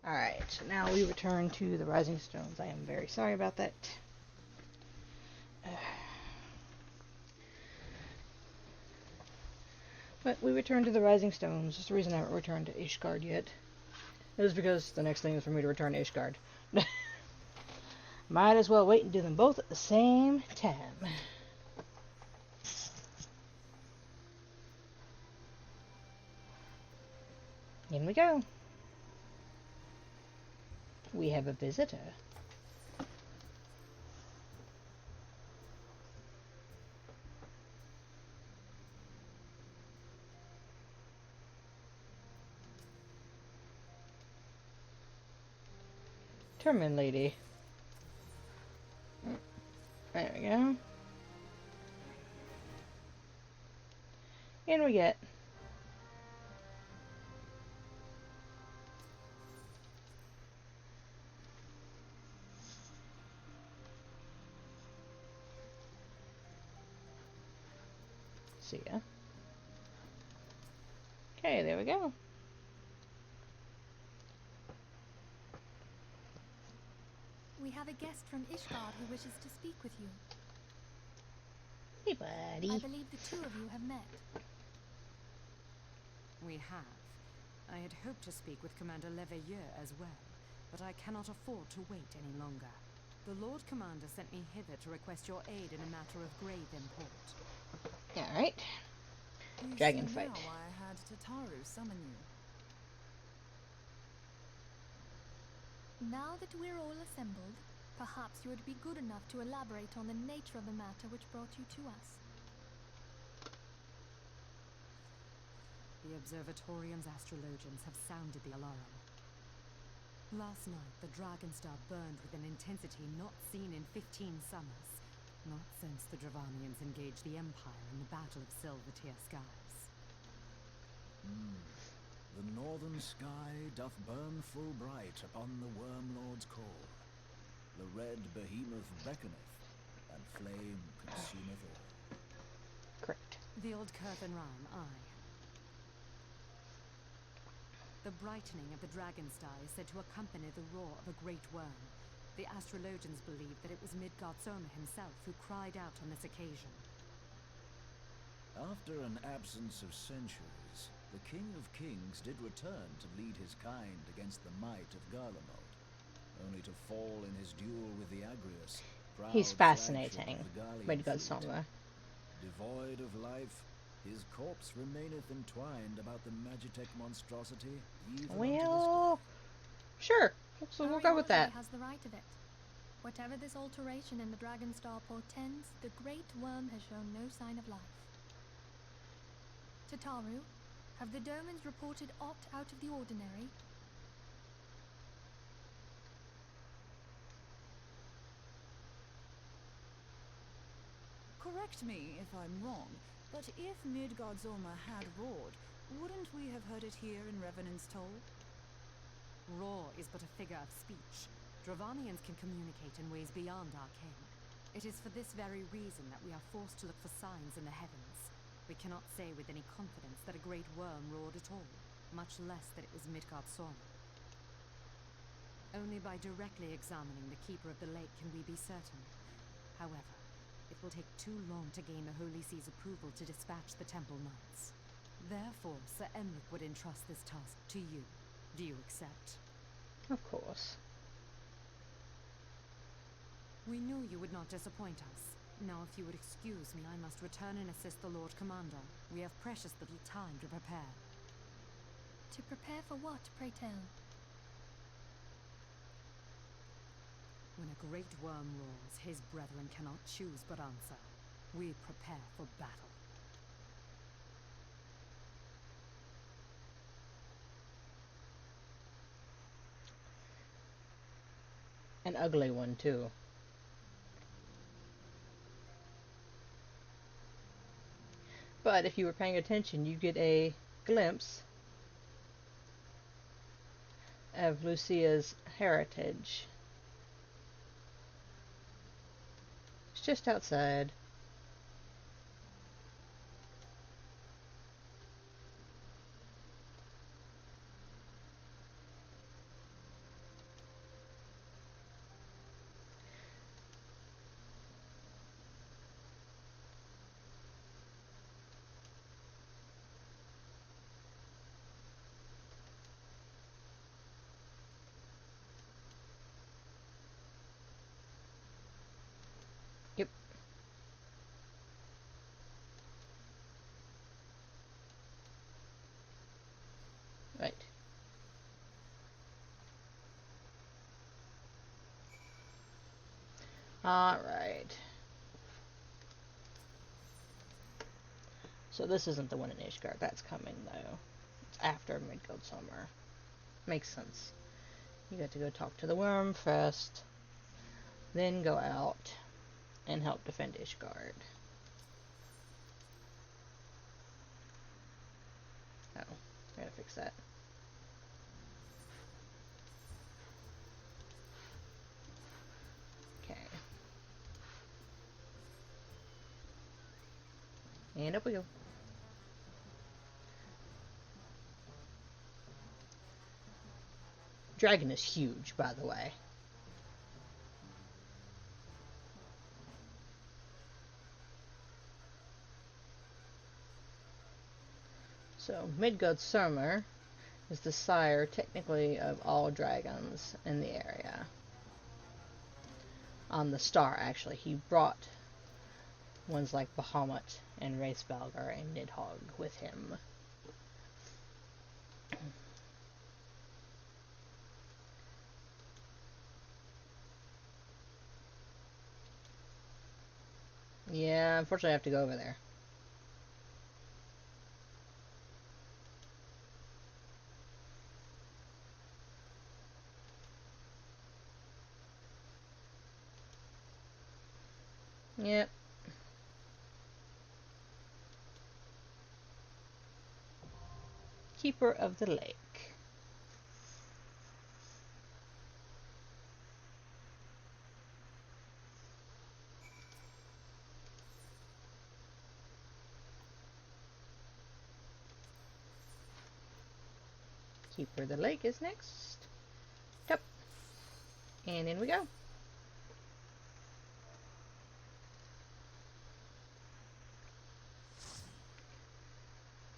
Alright, so now we return to the Rising Stones. I am very sorry about that. But we return to the Rising Stones. That's the reason I haven't returned to Ishgard yet. It was because the next thing is for me to return to Ishgard. Might as well wait and do them both at the same time. In we go. We have a visitor. Termin lady. There we go. In we get. See ya. Okay, there we go. We have a guest from Ishgard who wishes to speak with you. Hey, buddy. I believe the two of you have met. We have. I had hoped to speak with Commander Leveilleur as well, but I cannot afford to wait any longer. The Lord Commander sent me hither to request your aid in a matter of grave import. Alright. You Dragon see fight. now why I had Tataru summon you. Now that we're all assembled, perhaps you would be good enough to elaborate on the nature of the matter which brought you to us. The Observatorium's astrologians have sounded the alarm. Last night, the Dragonstar burned with an intensity not seen in 15 summers. Not since the Dravanians engaged the Empire in the Battle of Silvertear Skies. The northern sky doth burn full bright upon the Wormlord's call. The red behemoth beckoneth, and flame consumeth all. Correct. The old Curthan Ram, aye. The brightening of the Dragonstar is said to accompany the roar of a great worm. The astrologians believe that it was Midgard Soma himself who cried out on this occasion. After an absence of centuries, the King of Kings did return to lead his kind against the might of Garlemald, only to fall in his duel with the Agrius. He's fascinating, Midgard Soma. Devoid of life, his corpse remaineth entwined about the Magitech monstrosity, even unto this Well, sure. So we'll go with that. Has the right of it. Whatever this alteration in the Dragonstar portends, the great worm has shown no sign of life. Tataru, have the Domans reported aught out of the ordinary? Correct me if I'm wrong, but if Midgard Soma had roared, wouldn't we have heard it here in Revenant's Toll? Roar is but a figure of speech. Dravanians can communicate in ways beyond our ken. It is for this very reason that we are forced to look for signs in the heavens. We cannot say with any confidence that a great worm roared at all, much less that it was Midgard Soma. Only by directly examining the Keeper of the Lake can we be certain. However, it will take too long to gain the Holy See's approval to dispatch the Temple Knights. Therefore, Sir Emric would entrust this task to you. Do you accept? Of course. We knew you would not disappoint us. Now, if you would excuse me, I must return and assist the Lord Commander. We have precious little time to prepare. To prepare for what, pray tell? When a great worm roars, his brethren cannot choose but answer. We prepare for battle. An ugly one, too. But if you were paying attention, you get a glimpse of Lucia's heritage. It's just outside. Alright. So this isn't the one in Ishgard. That's coming, though. It's after Midgårdsummer. Makes sense. You got to go talk to the worm first. Then go out and help defend Ishgard. Oh, I gotta fix that. Okay. And up we go. Dragon is huge, by the way. So, Midgårdsummer is the sire, technically, of all dragons in the area. On the star, actually. He brought ones like Bahamut and Hraesvelgr and Nidhogg with him. Yeah, unfortunately I have to go over there. Yep. Keeper of the Lake. Keeper of the Lake is next. Yep. And in we go.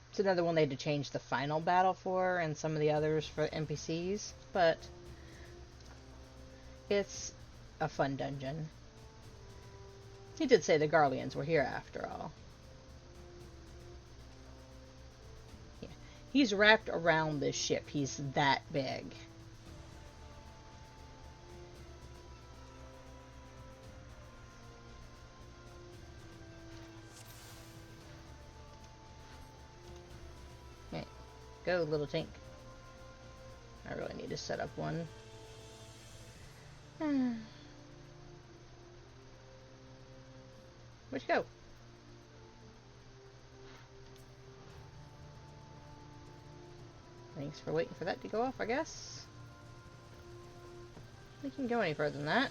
It's another one they had to change the final battle for and some of the others for NPCs, but it's a fun dungeon. He did say the Garleans were here after all. Yeah. He's wrapped around this ship. He's that big. Go, little tank. I really need to set up one. Where'd you go? Thanks for waiting for that to go off, I guess. We can go any further than that.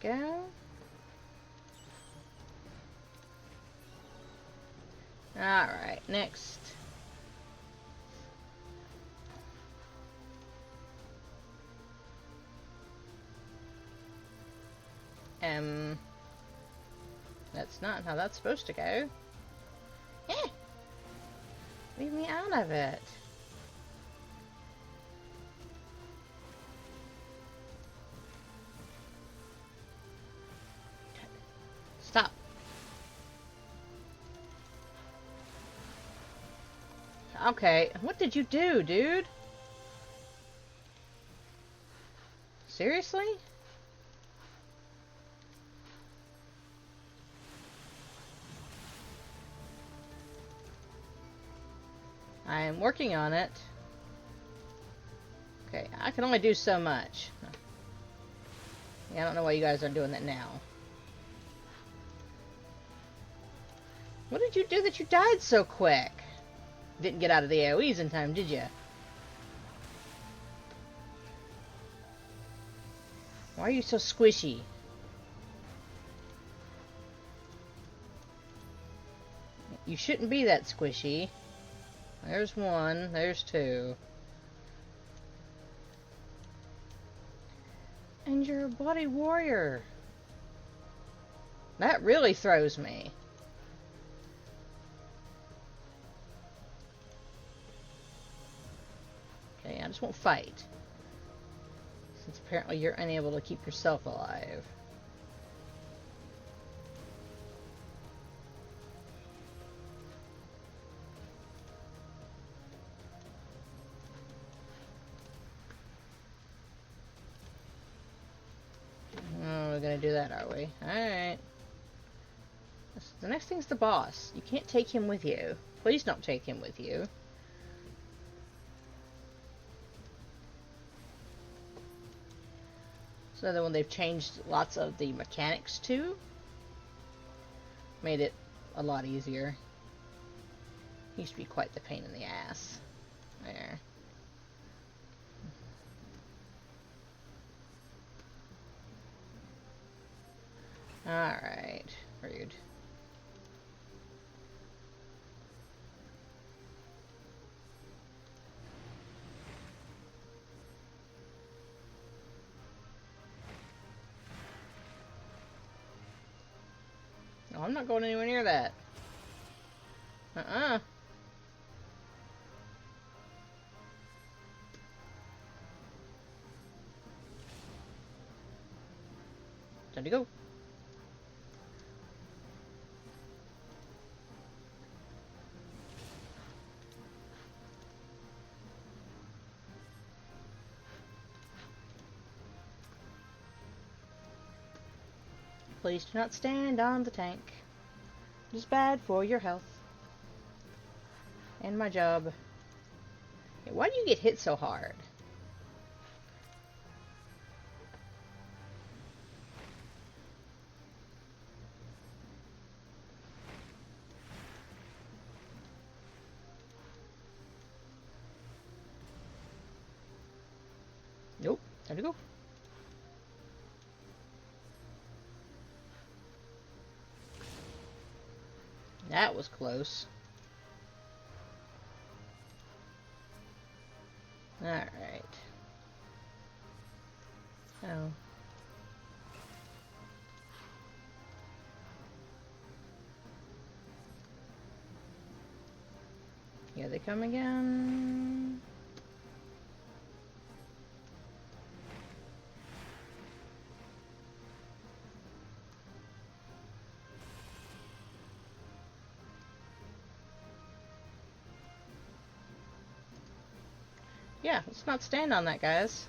Go. Alright, next. That's not how that's supposed to go. Leave me out of it. Stop. Okay, what did you do, dude? Seriously? I am working on it. Okay, I can only do so much. Yeah, I don't know why you guys are doing that now. What did you do that you died so quick? Didn't get out of the AoEs in time, did you? Why are you so squishy? You shouldn't be that squishy. There's one, there's two. And you're a bloody warrior. That really throws me. Okay, I just won't fight. Since apparently you're unable to keep yourself alive. do that, are we? Alright. The next thing's the boss. You can't take him with you. Please don't take him with you. It's another one they've changed lots of the mechanics to. Made it a lot easier. Used to be quite the pain in the ass. There. Alright. Rude. No, I'm not going anywhere near that. Time to go. Please do not stand on the tank. It is bad for your health. And my job. Hey, why do you get hit so hard? Nope. Time to go. That was close. Alright. Oh. Here they come again. Yeah, let's not stand on that, guys.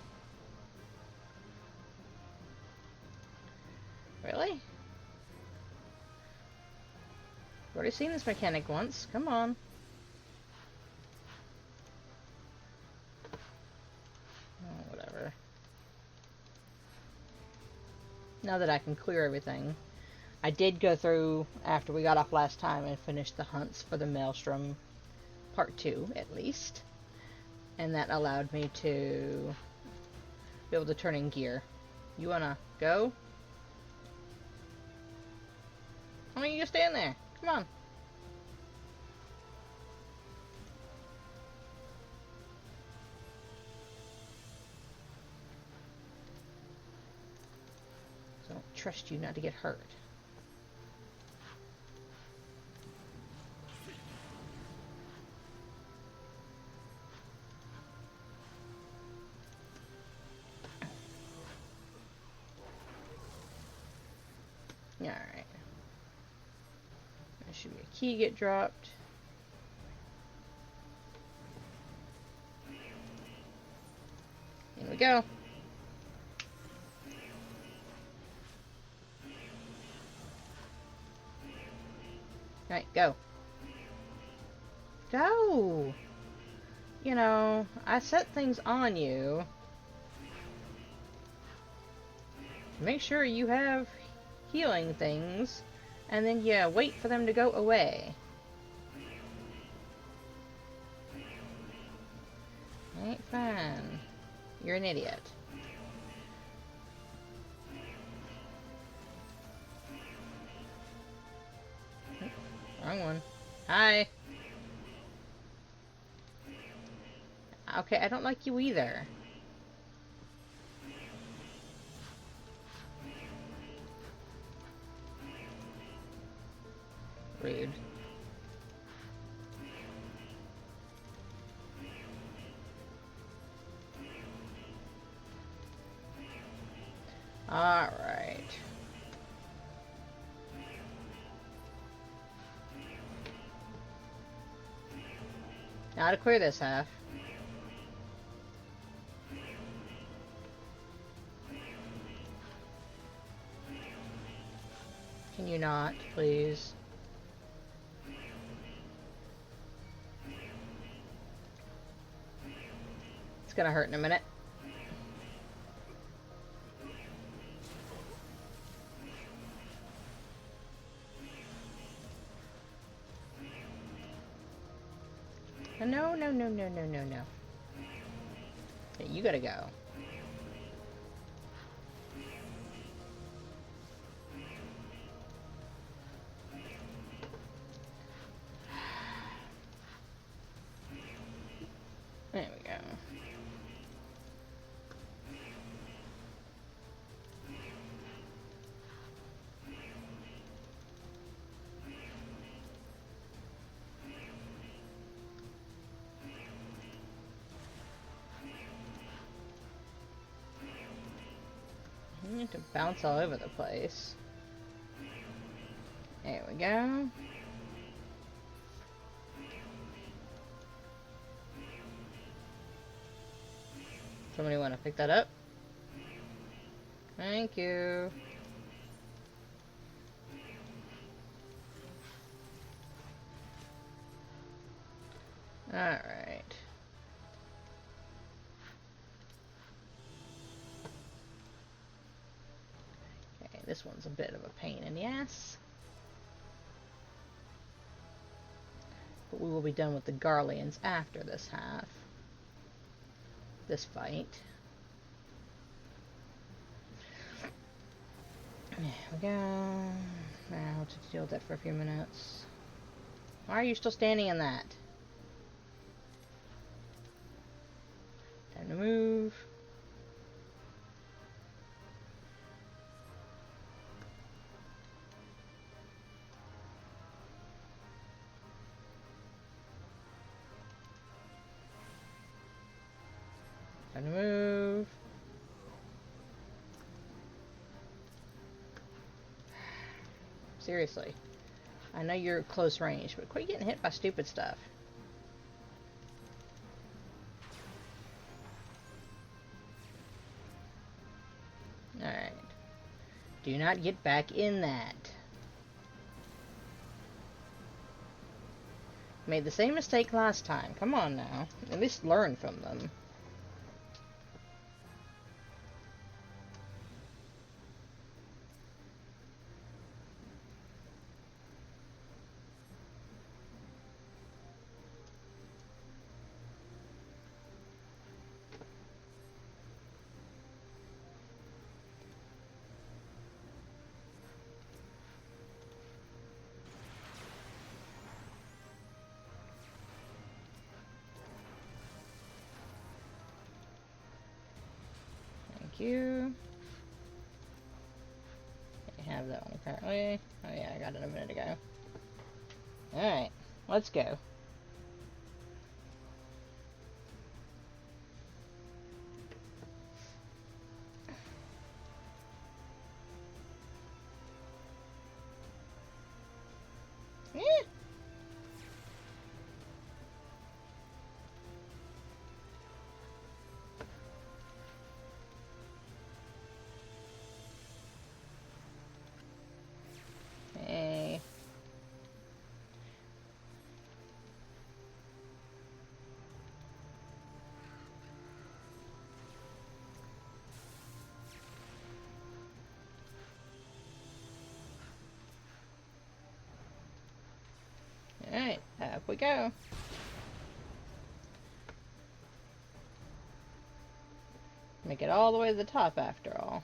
Really? I've already seen this mechanic once. Come on. Oh, whatever. Now that I can clear everything. I did go through, after we got off last time, and finish the hunts for the Maelstrom Part 2, at least. And that allowed me to be able to turn in gear. You wanna go? How long are you just stand there? Come on. So I don't trust you not to get hurt. Alright. There should be a key get dropped. Here we go. Alright, go. Go! You know, I set things on you. Make sure you have healing things, and then yeah, wait for them to go away. Ain't fine. You're an idiot. Wrong one. Hi. Okay, I don't like you either. Rude. Alright. Now to clear this half. Can you not, please? It's gonna hurt in a minute. No, no, no, no, no, no, no. Okay, you gotta go. There we go. I need to bounce all over the place. There we go. Somebody want to pick that up? Thank you. Alright. Okay, this one's a bit of a pain in the ass. But we will be done with the Garleans after this half. This fight. There we go. Now I'll just deal with that for a few minutes. Why are you still standing in that? Time to move. Time to move. Seriously. I know you're close range, but quit getting hit by stupid stuff. Alright. Do not get back in that. Made the same mistake last time. Come on now. At least learn from them. You. I have that one apparently. Oh yeah, I got it a minute ago. Alright, let's go. Yeah. Hey. Alright, up we go. Make it all the way to the top after all.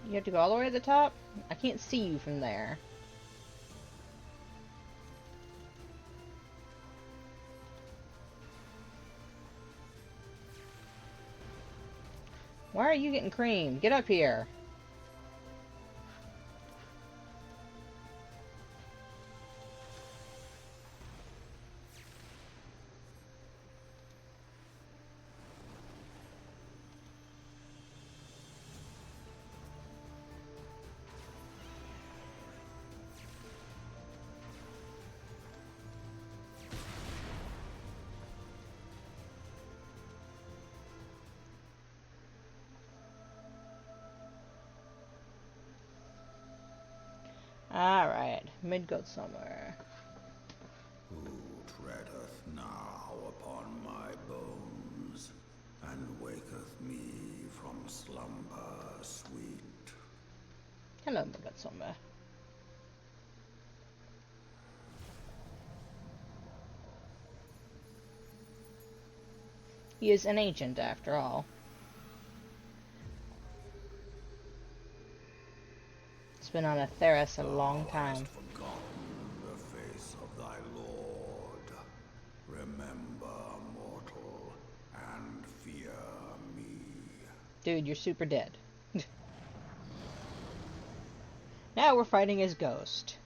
You have to go all the way to the top? I can't see you from there. Why are you getting creamed? Get up here. Alright, Midgard somewhere. Who treadeth now upon my bones, and waketh me from slumber sweet? Hello, Midgard somewhere. He is an ancient, after all. It's been on Atheris a long time. Thou hast forgotten the face of thy lord. Remember, mortal, and fear me. Dude, you're super dead. Now we're fighting his ghost.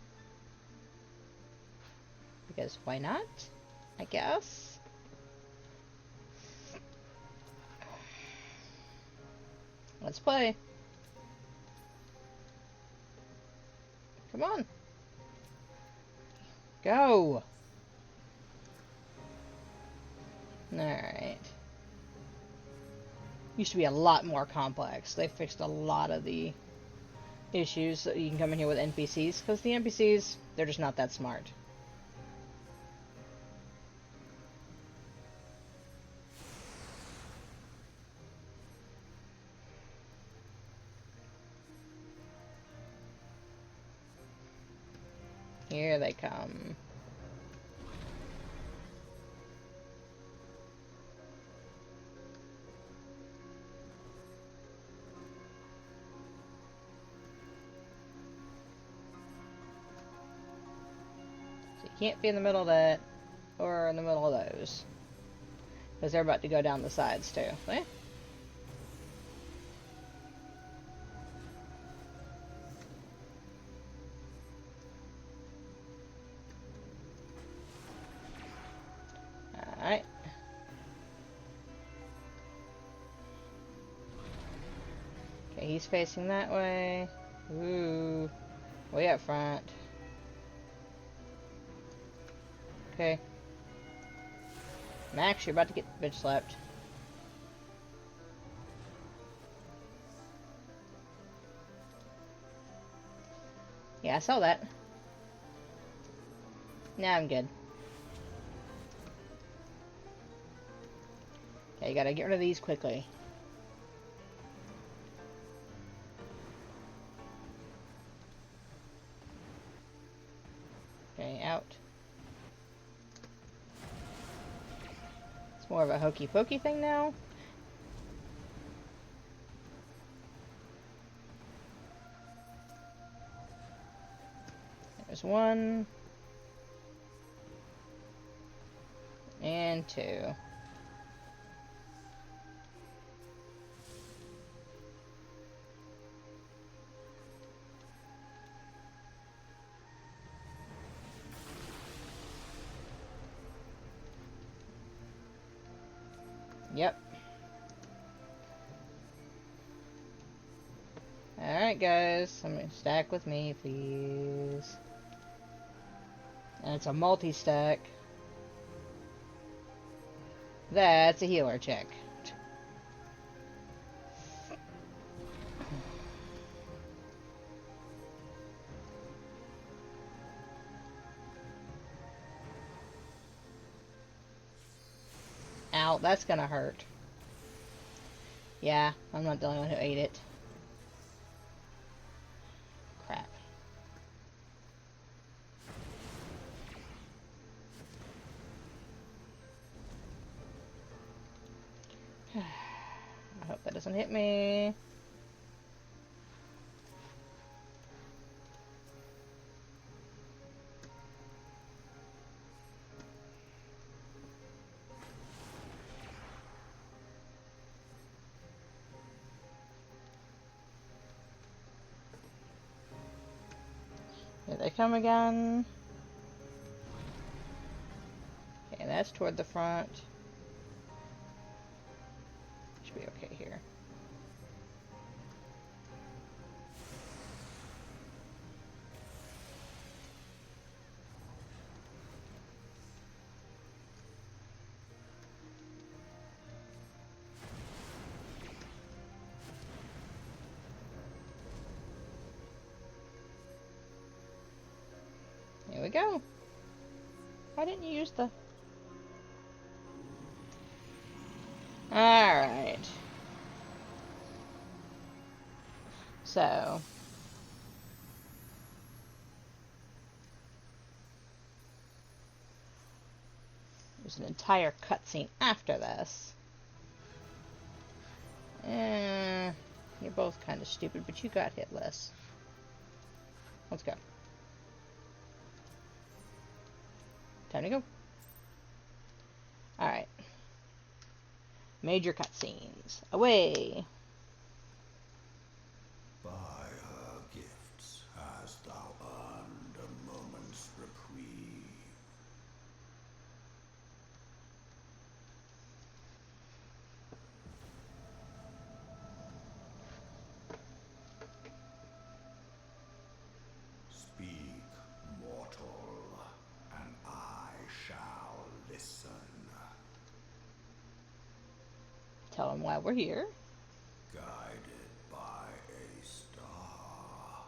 Because why not? I guess. Let's play. Come on. Go. Alright. Used to be a lot more complex. They fixed a lot of the issues so you can come in here with NPCs, because the NPCs, they're just not that smart. Here they come. So you can't be in the middle of that, or in the middle of those. Because they're about to go down the sides too. See? Alright. Okay, he's facing that way. Ooh. Way up front. Okay. Max, you're about to get bitch slapped. Yeah, I saw that. Now I'm good. Okay, you gotta get rid of these quickly. Okay, out. It's more of a hokey pokey thing now. There's one. And two. Yep. Alright guys, I'm gonna stack with me, please. And it's a multi-stack. That's a healer check. Ow, that's gonna hurt. Yeah, I'm not the only one who ate it. Crap. I hope that doesn't hit me. Here they come again. Okay, that's toward the front. Should be okay here. go. Why didn't you use the... Alright. So... there's an entire cutscene after this. You're both kind of stupid, but you got hit less. Let's go. Time to go. Alright. Major cutscenes. Away! By her gifts hast thou earned a moment's reprieve. Speak, mortal, and I shall listen. Tell him why we're here. Guided by a star.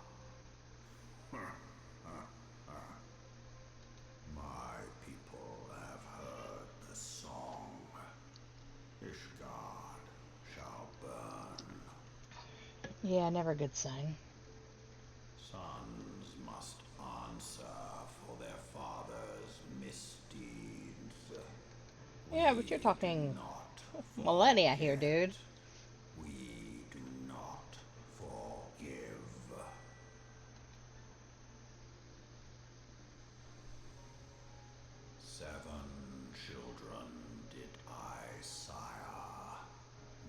My people have heard the song. Ishgard shall burn. Yeah, never a good sign. Sons must answer for their father's misdeeds. Yeah, but you're talking Not millennia here, dude. we do not forgive. Seven children did I sire.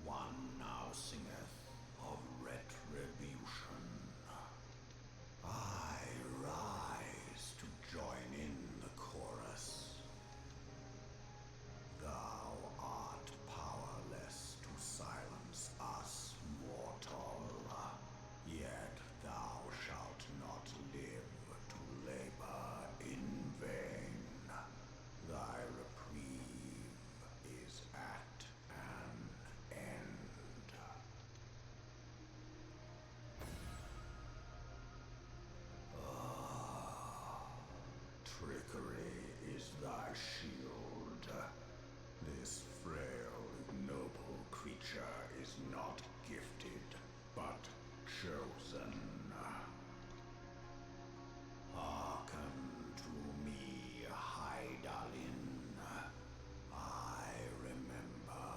One now singeth of retribution. I rise to join in the chorus. Thou art powerless to silence us, mortal. Yet thou shalt not live to labor in vain. Thy reprieve is at an end. Trickery is thy shield. This frail, ignoble creature is not gifted, but chosen. Hearken to me, Hydaelyn. I remember,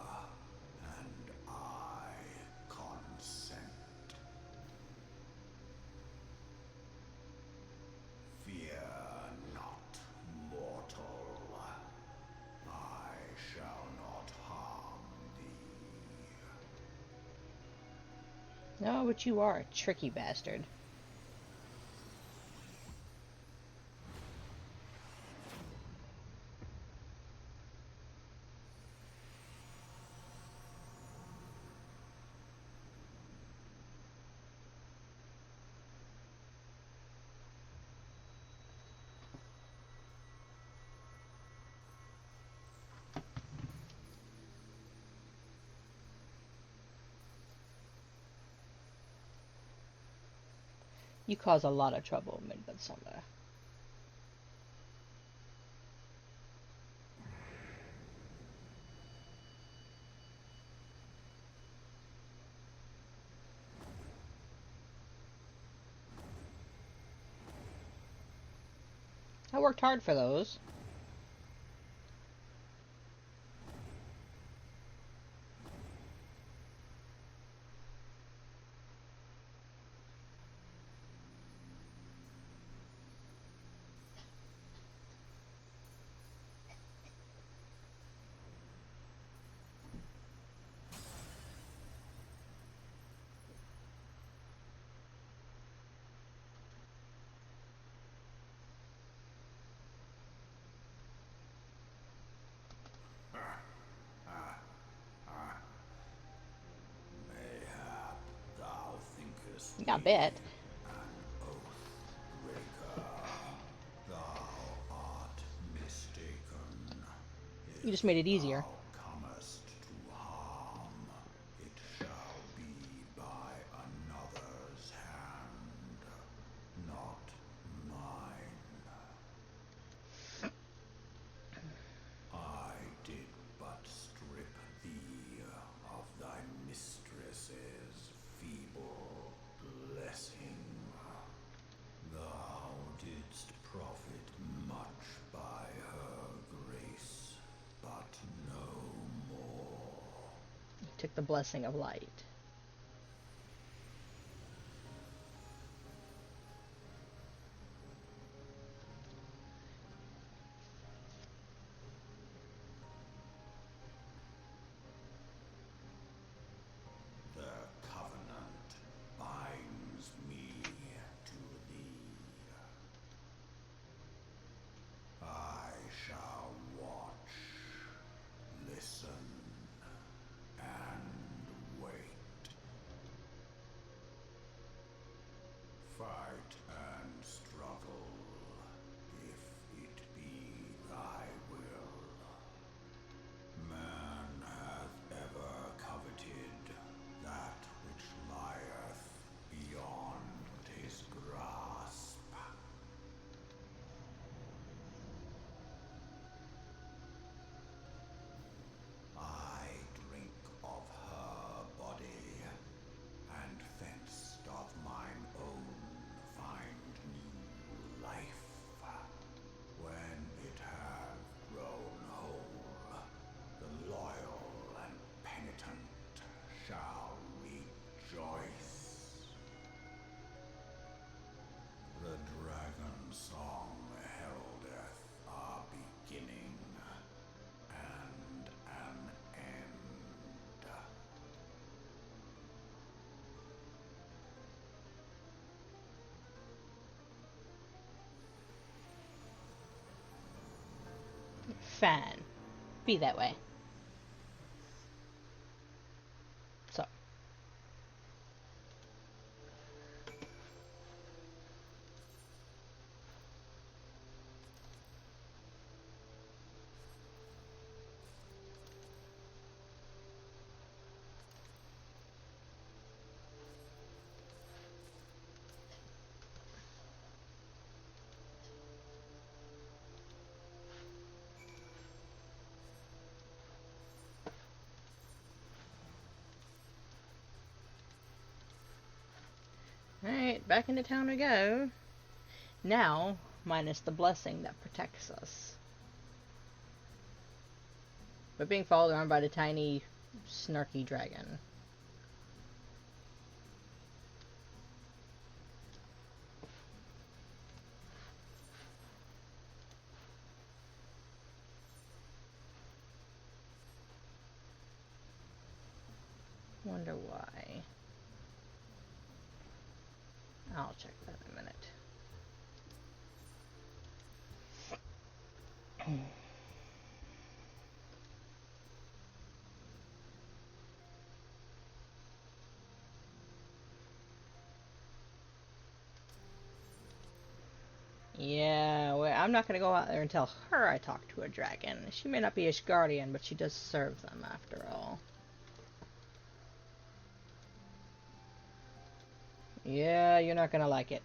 and I consent. Fear not, mortal. I shall not harm thee. No, but you are a tricky bastard. You cause a lot of trouble, Midsommar. I worked hard for those. Mayhap thou thinkest Yeah, I bet. an oath breaker. Thou art mistaken. You just made it easier. Thou comest to harm. It shall be by another's hand, not mine. took the blessing of light. The covenant binds me to thee. I shall watch, listen, and wait. Fight and struggle, if it be thy will. Man hath ever coveted that which lieth beyond his grasp. I drink of her body, and thence doth mine own find new life. When it hath grown whole, the loyal and penitent shall rejoice. The dragon song heraldeth a beginning and an end. Fan. Be that way. So. Alright, back into town we go. Now, minus the blessing that protects us. But being followed around by the tiny, snarky dragon. Wonder why. I'll check that in a minute. Yeah, well, I'm not gonna go out there and tell her I talked to a dragon. She may not be Ishgardian, but she does serve them after all. Yeah, you're not gonna like it.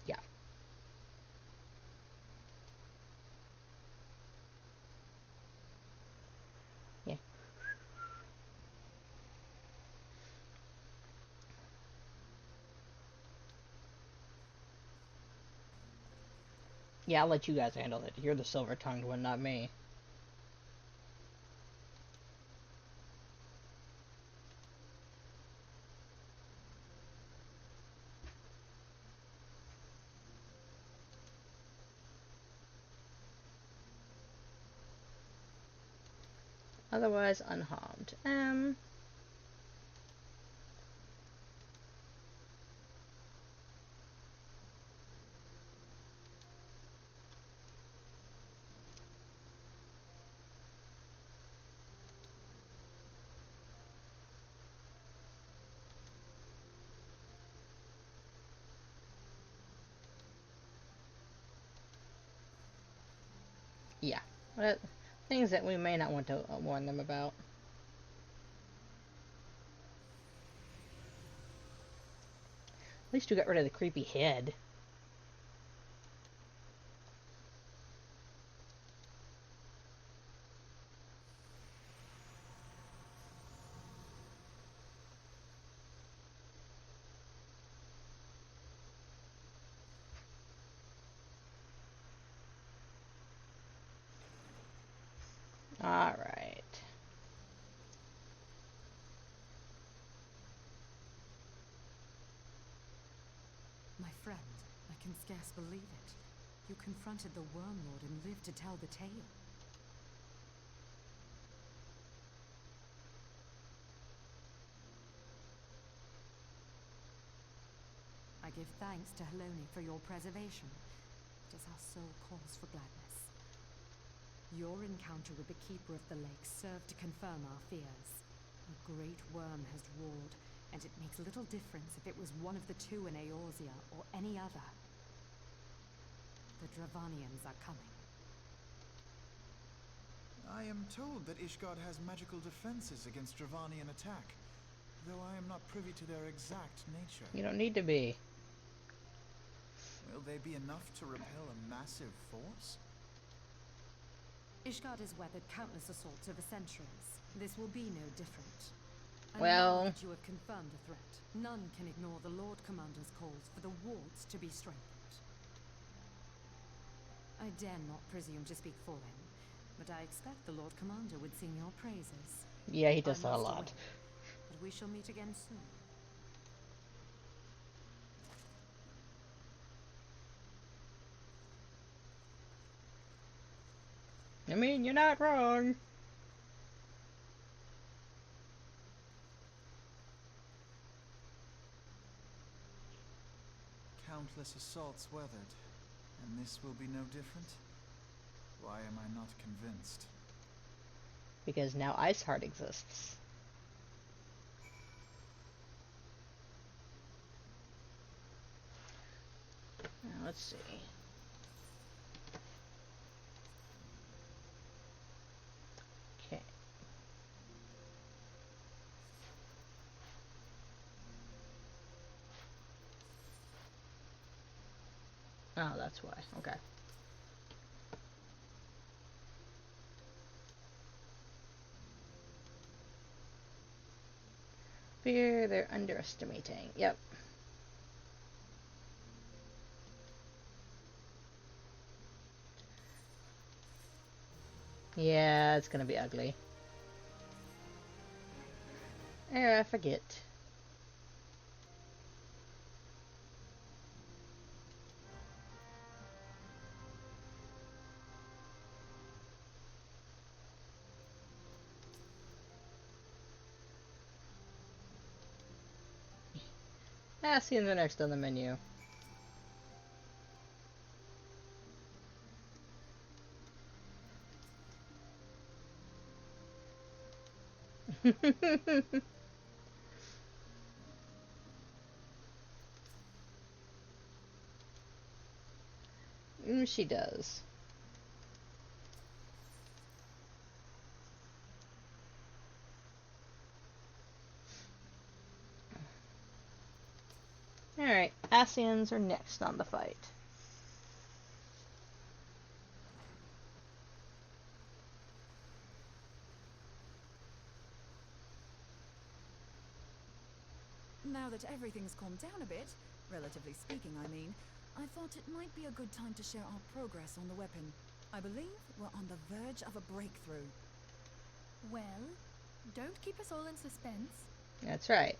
Yeah. Yeah. Yeah, I'll let you guys handle it. You're the silver-tongued one, not me. Otherwise unharmed. Yeah. But things that we may not want to warn them about. At least you got rid of the creepy head. Alright. My friend, I can scarce believe it. You confronted the Worm Lord and lived to tell the tale. I give thanks to Haloni for your preservation. It is our sole cause for gladness. Your encounter with the Keeper of the Lake served to confirm our fears. A great worm has roared, and it makes little difference if it was one of the two in Eorzea or any other. The Dravanians are coming. I am told that Ishgard has magical defenses against Dravanian attack, though I am not privy to their exact nature. You don't need to be. Will they be enough to repel a massive force? Ishgard has weathered countless assaults over centuries. This will be no different. And Well, now that you have confirmed the threat, none can ignore the Lord Commander's calls for the wards to be strengthened. I dare not presume to speak for him, but I expect the Lord Commander would sing your praises. yeah, he does I that a must lot. away, but we shall meet again soon. I mean, you're not wrong. Countless assaults weathered, and this will be no different? Why am I not convinced? Because now Iceheart exists. Now, let's see. Okay. Oh, that's why. Okay. Fear they're underestimating. Yep. Yeah, it's gonna be ugly. I forget. Ascians are next on the menu. She does. Alright, Ascians are next on the fight. Now that everything's calmed down a bit, relatively speaking I mean, I thought it might be a good time to share our progress on the weapon. I believe we're on the verge of a breakthrough. Well, don't keep us all in suspense. That's right.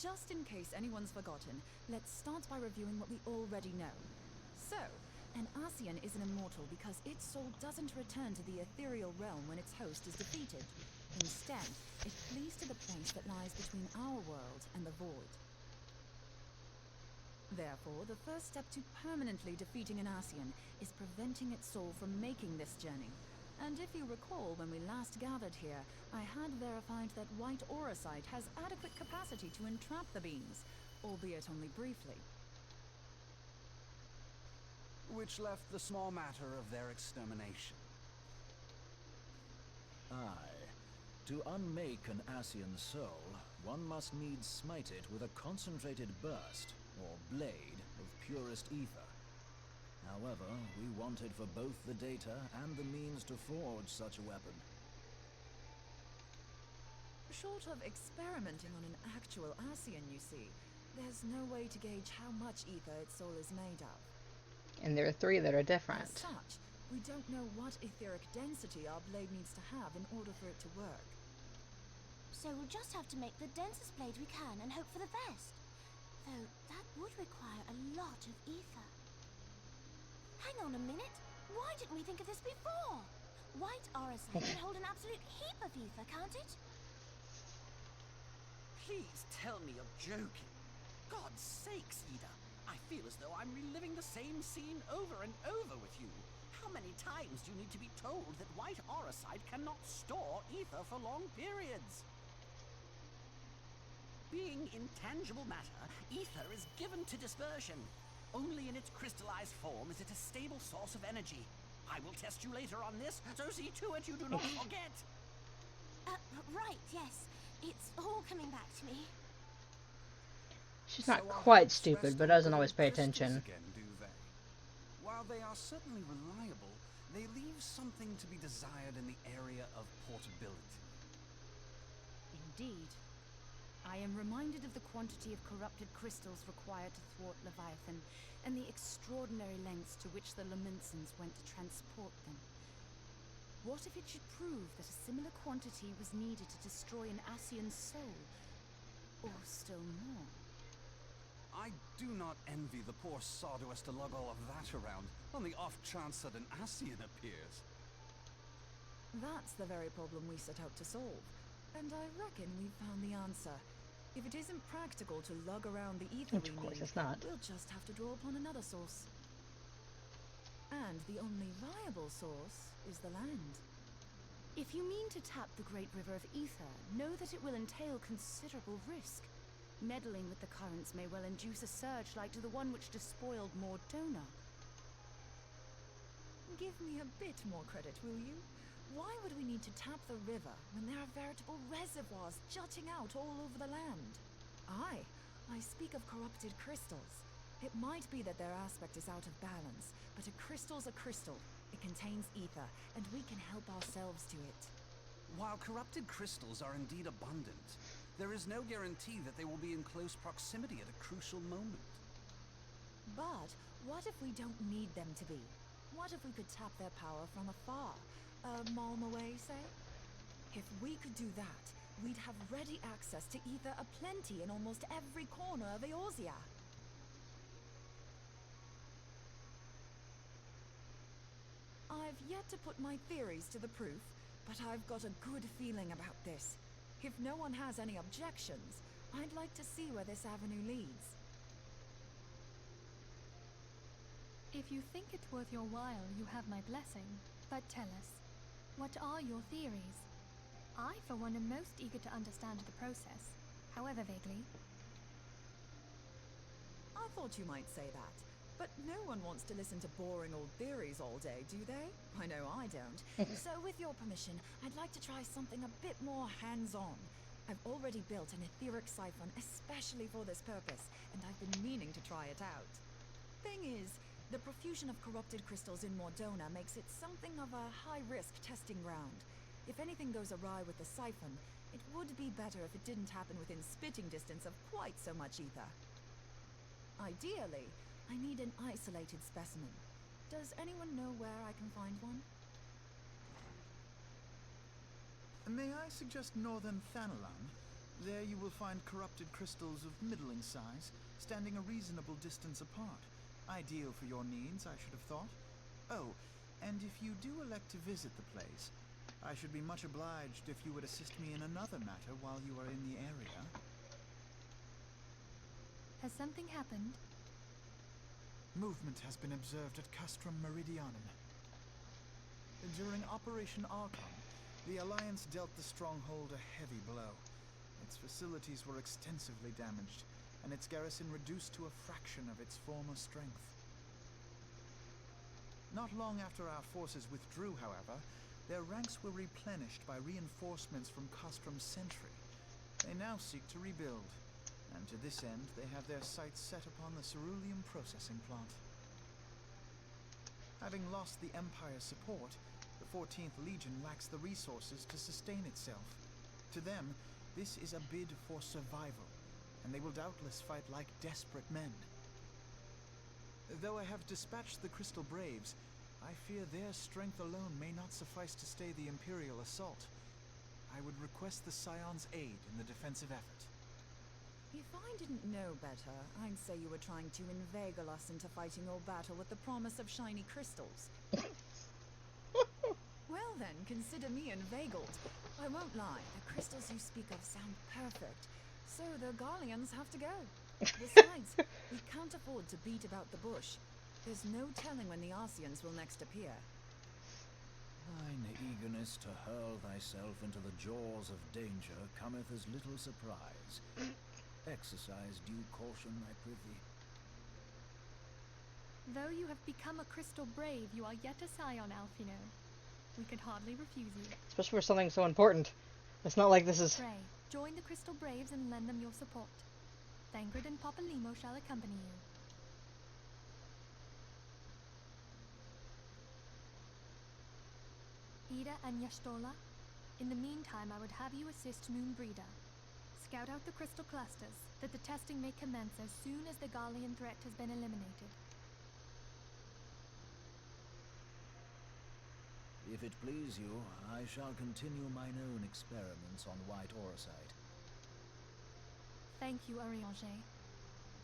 Just in case anyone's forgotten, let's start by reviewing what we already know. So, an Ascian is an immortal because its soul doesn't return to the ethereal realm when its host is defeated. Instead, it flees to the place that lies between our world and the Void. Therefore, the first step to permanently defeating an Ascian is preventing its soul from making this journey. And if you recall, when we last gathered here, I had verified that white auracite has adequate capacity to entrap the beams, albeit only briefly. Which left the small matter of their extermination. Aye. To unmake an Ascian soul, one must needs smite it with a concentrated burst, or blade, of purest ether. However, we wanted for both the data and the means to forge such a weapon. Short of experimenting on an actual Ascian, you see, there's no way to gauge how much ether its soul is made of. And there are 3 that are different. As such, we don't know what etheric density our blade needs to have in order for it to work. So we'll just have to make the densest blade we can and hope for the best. Though that would require a lot of ether. Hang on a minute. Why didn't we think of this before? White auracite can hold an absolute heap of ether, can't it? Please tell me you're joking. God's sakes, Ida. I feel as though I'm reliving the same scene over and over with you. How many times do you need to be told that white auracite cannot store ether for long periods? Being intangible matter, ether is given to dispersion. Only in its crystallized form is it a stable source of energy. I will test you later on this, so see to it you do not forget. Right, yes. It's all coming back to me. She's not quite stupid, but doesn't always pay attention. Again, do they? While they are certainly reliable, they leave something to be desired in the area of portability. Indeed. I am reminded of the quantity of corrupted crystals required to thwart Leviathan, and the extraordinary lengths to which the Laminsans went to transport them. What if it should prove that a similar quantity was needed to destroy an Ascian soul? Or still more? I do not envy the poor sod who has to lug all of that around, on the off chance that an Ascian appears. That's the very problem we set out to solve, and I reckon we've found the answer. If it isn't practical to lug around the ether Which, we of course, need, it's not. we'll just have to draw upon another source. And the only viable source is the land. If you mean to tap the great river of ether, know that it will entail considerable risk. Meddling with the currents may well induce a surge like to the one which despoiled Mordona. Give me a bit more credit, will you? Why would we need to tap the river when there are veritable reservoirs jutting out all over the land? Aye, I speak of corrupted crystals. It might be that their aspect is out of balance, but a crystal's a crystal. It contains ether, and we can help ourselves to it. While corrupted crystals are indeed abundant, there is no guarantee that they will be in close proximity at a crucial moment. But what if we don't need them to be? What if we could tap their power from afar? A malm away, say? If we could do that, we'd have ready access to ether aplenty in almost every corner of Eorzea. I've yet to put my theories to the proof, but I've got a good feeling about this. If no one has any objections, I'd like to see where this avenue leads. If you think it's worth your while, you have my blessing. But tell us, what are your theories? I, for one, am most eager to understand the process, however vaguely. I thought you might say that, but no one wants to listen to boring old theories all day, do they? I know I don't. So with your permission, I'd like to try something a bit more hands-on. I've already built an etheric siphon especially for this purpose, and I've been meaning to try it out. Thing is, the profusion of corrupted crystals in Mordona makes it something of a high-risk testing ground. If anything goes awry with the siphon, it would be better if it didn't happen within spitting distance of quite so much ether. Ideally, I need an isolated specimen. Does anyone know where I can find one? May I suggest northern Thanalan? There you will find corrupted crystals of middling size, standing a reasonable distance apart. Ideal for your needs, I should have thought. Oh, and if you do elect to visit the place, I should be much obliged if you would assist me in another matter while you are in the area. Has something happened? Movement has been observed at Castrum Meridianum. During Operation Archon, the Alliance dealt the stronghold a heavy blow. Its facilities were extensively damaged, and its garrison reduced to a fraction of its former strength. Not long after our forces withdrew, however, their ranks were replenished by reinforcements from Kostrom's sentry. They now seek to rebuild, and to this end they have their sights set upon the ceruleum processing plant. Having lost the Empire's support, the 14th Legion lacks the resources to sustain itself. To them, this is a bid for survival, and they will doubtless fight like desperate men. Though I have dispatched the Crystal Braves, I fear their strength alone may not suffice to stay the Imperial assault. I would request the Scion's aid in the defensive effort. If I didn't know better, I'd say you were trying to inveigle us into fighting your battle with the promise of shiny crystals. Well then, consider me inveigled. I won't lie, the crystals you speak of sound perfect, so the Garleans have to go. Besides, we can't afford to beat about the bush. There's no telling when the Arceans will next appear. Thine eagerness to hurl thyself into the jaws of danger cometh as little surprise. Exercise due caution, I prithee. Though you have become a Crystal Brave, you are yet a Scion, Alphino. We could hardly refuse you. Especially for something so important. It's not like this is... Pray, join the Crystal Braves and lend them your support. Thancred and Papalymo shall accompany you. Ida and Y'shtola, in the meantime I would have you assist Moonbreeder. Scout out the crystal clusters, that the testing may commence as soon as the Garlean threat has been eliminated. If it please you, I shall continue mine own experiments on white aurosite. Thank you, Urianger.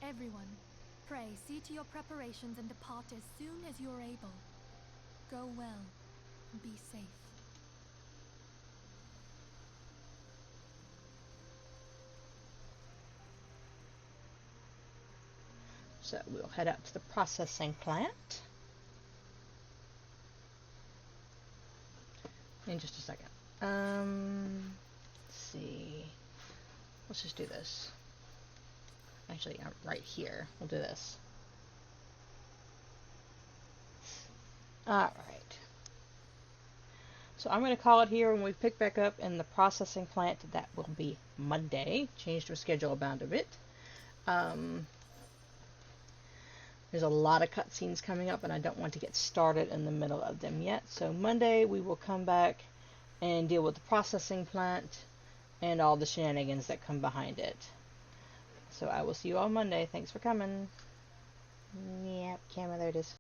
Everyone, pray see to your preparations and depart as soon as you are able. Go well, and be safe. So we'll head out to the processing plant in just a second. Let's see. Let's just do this. Actually, I'm right here. We'll do this. Alright. So I'm going to call it here when we pick back up in the processing plant. That will be Monday. Changed our schedule about a bit. There's a lot of cutscenes coming up, and I don't want to get started in the middle of them yet. So Monday we will come back and deal with the processing plant and all the shenanigans that come behind it. So I will see you all Monday. Thanks for coming. Yep, camera, there it is.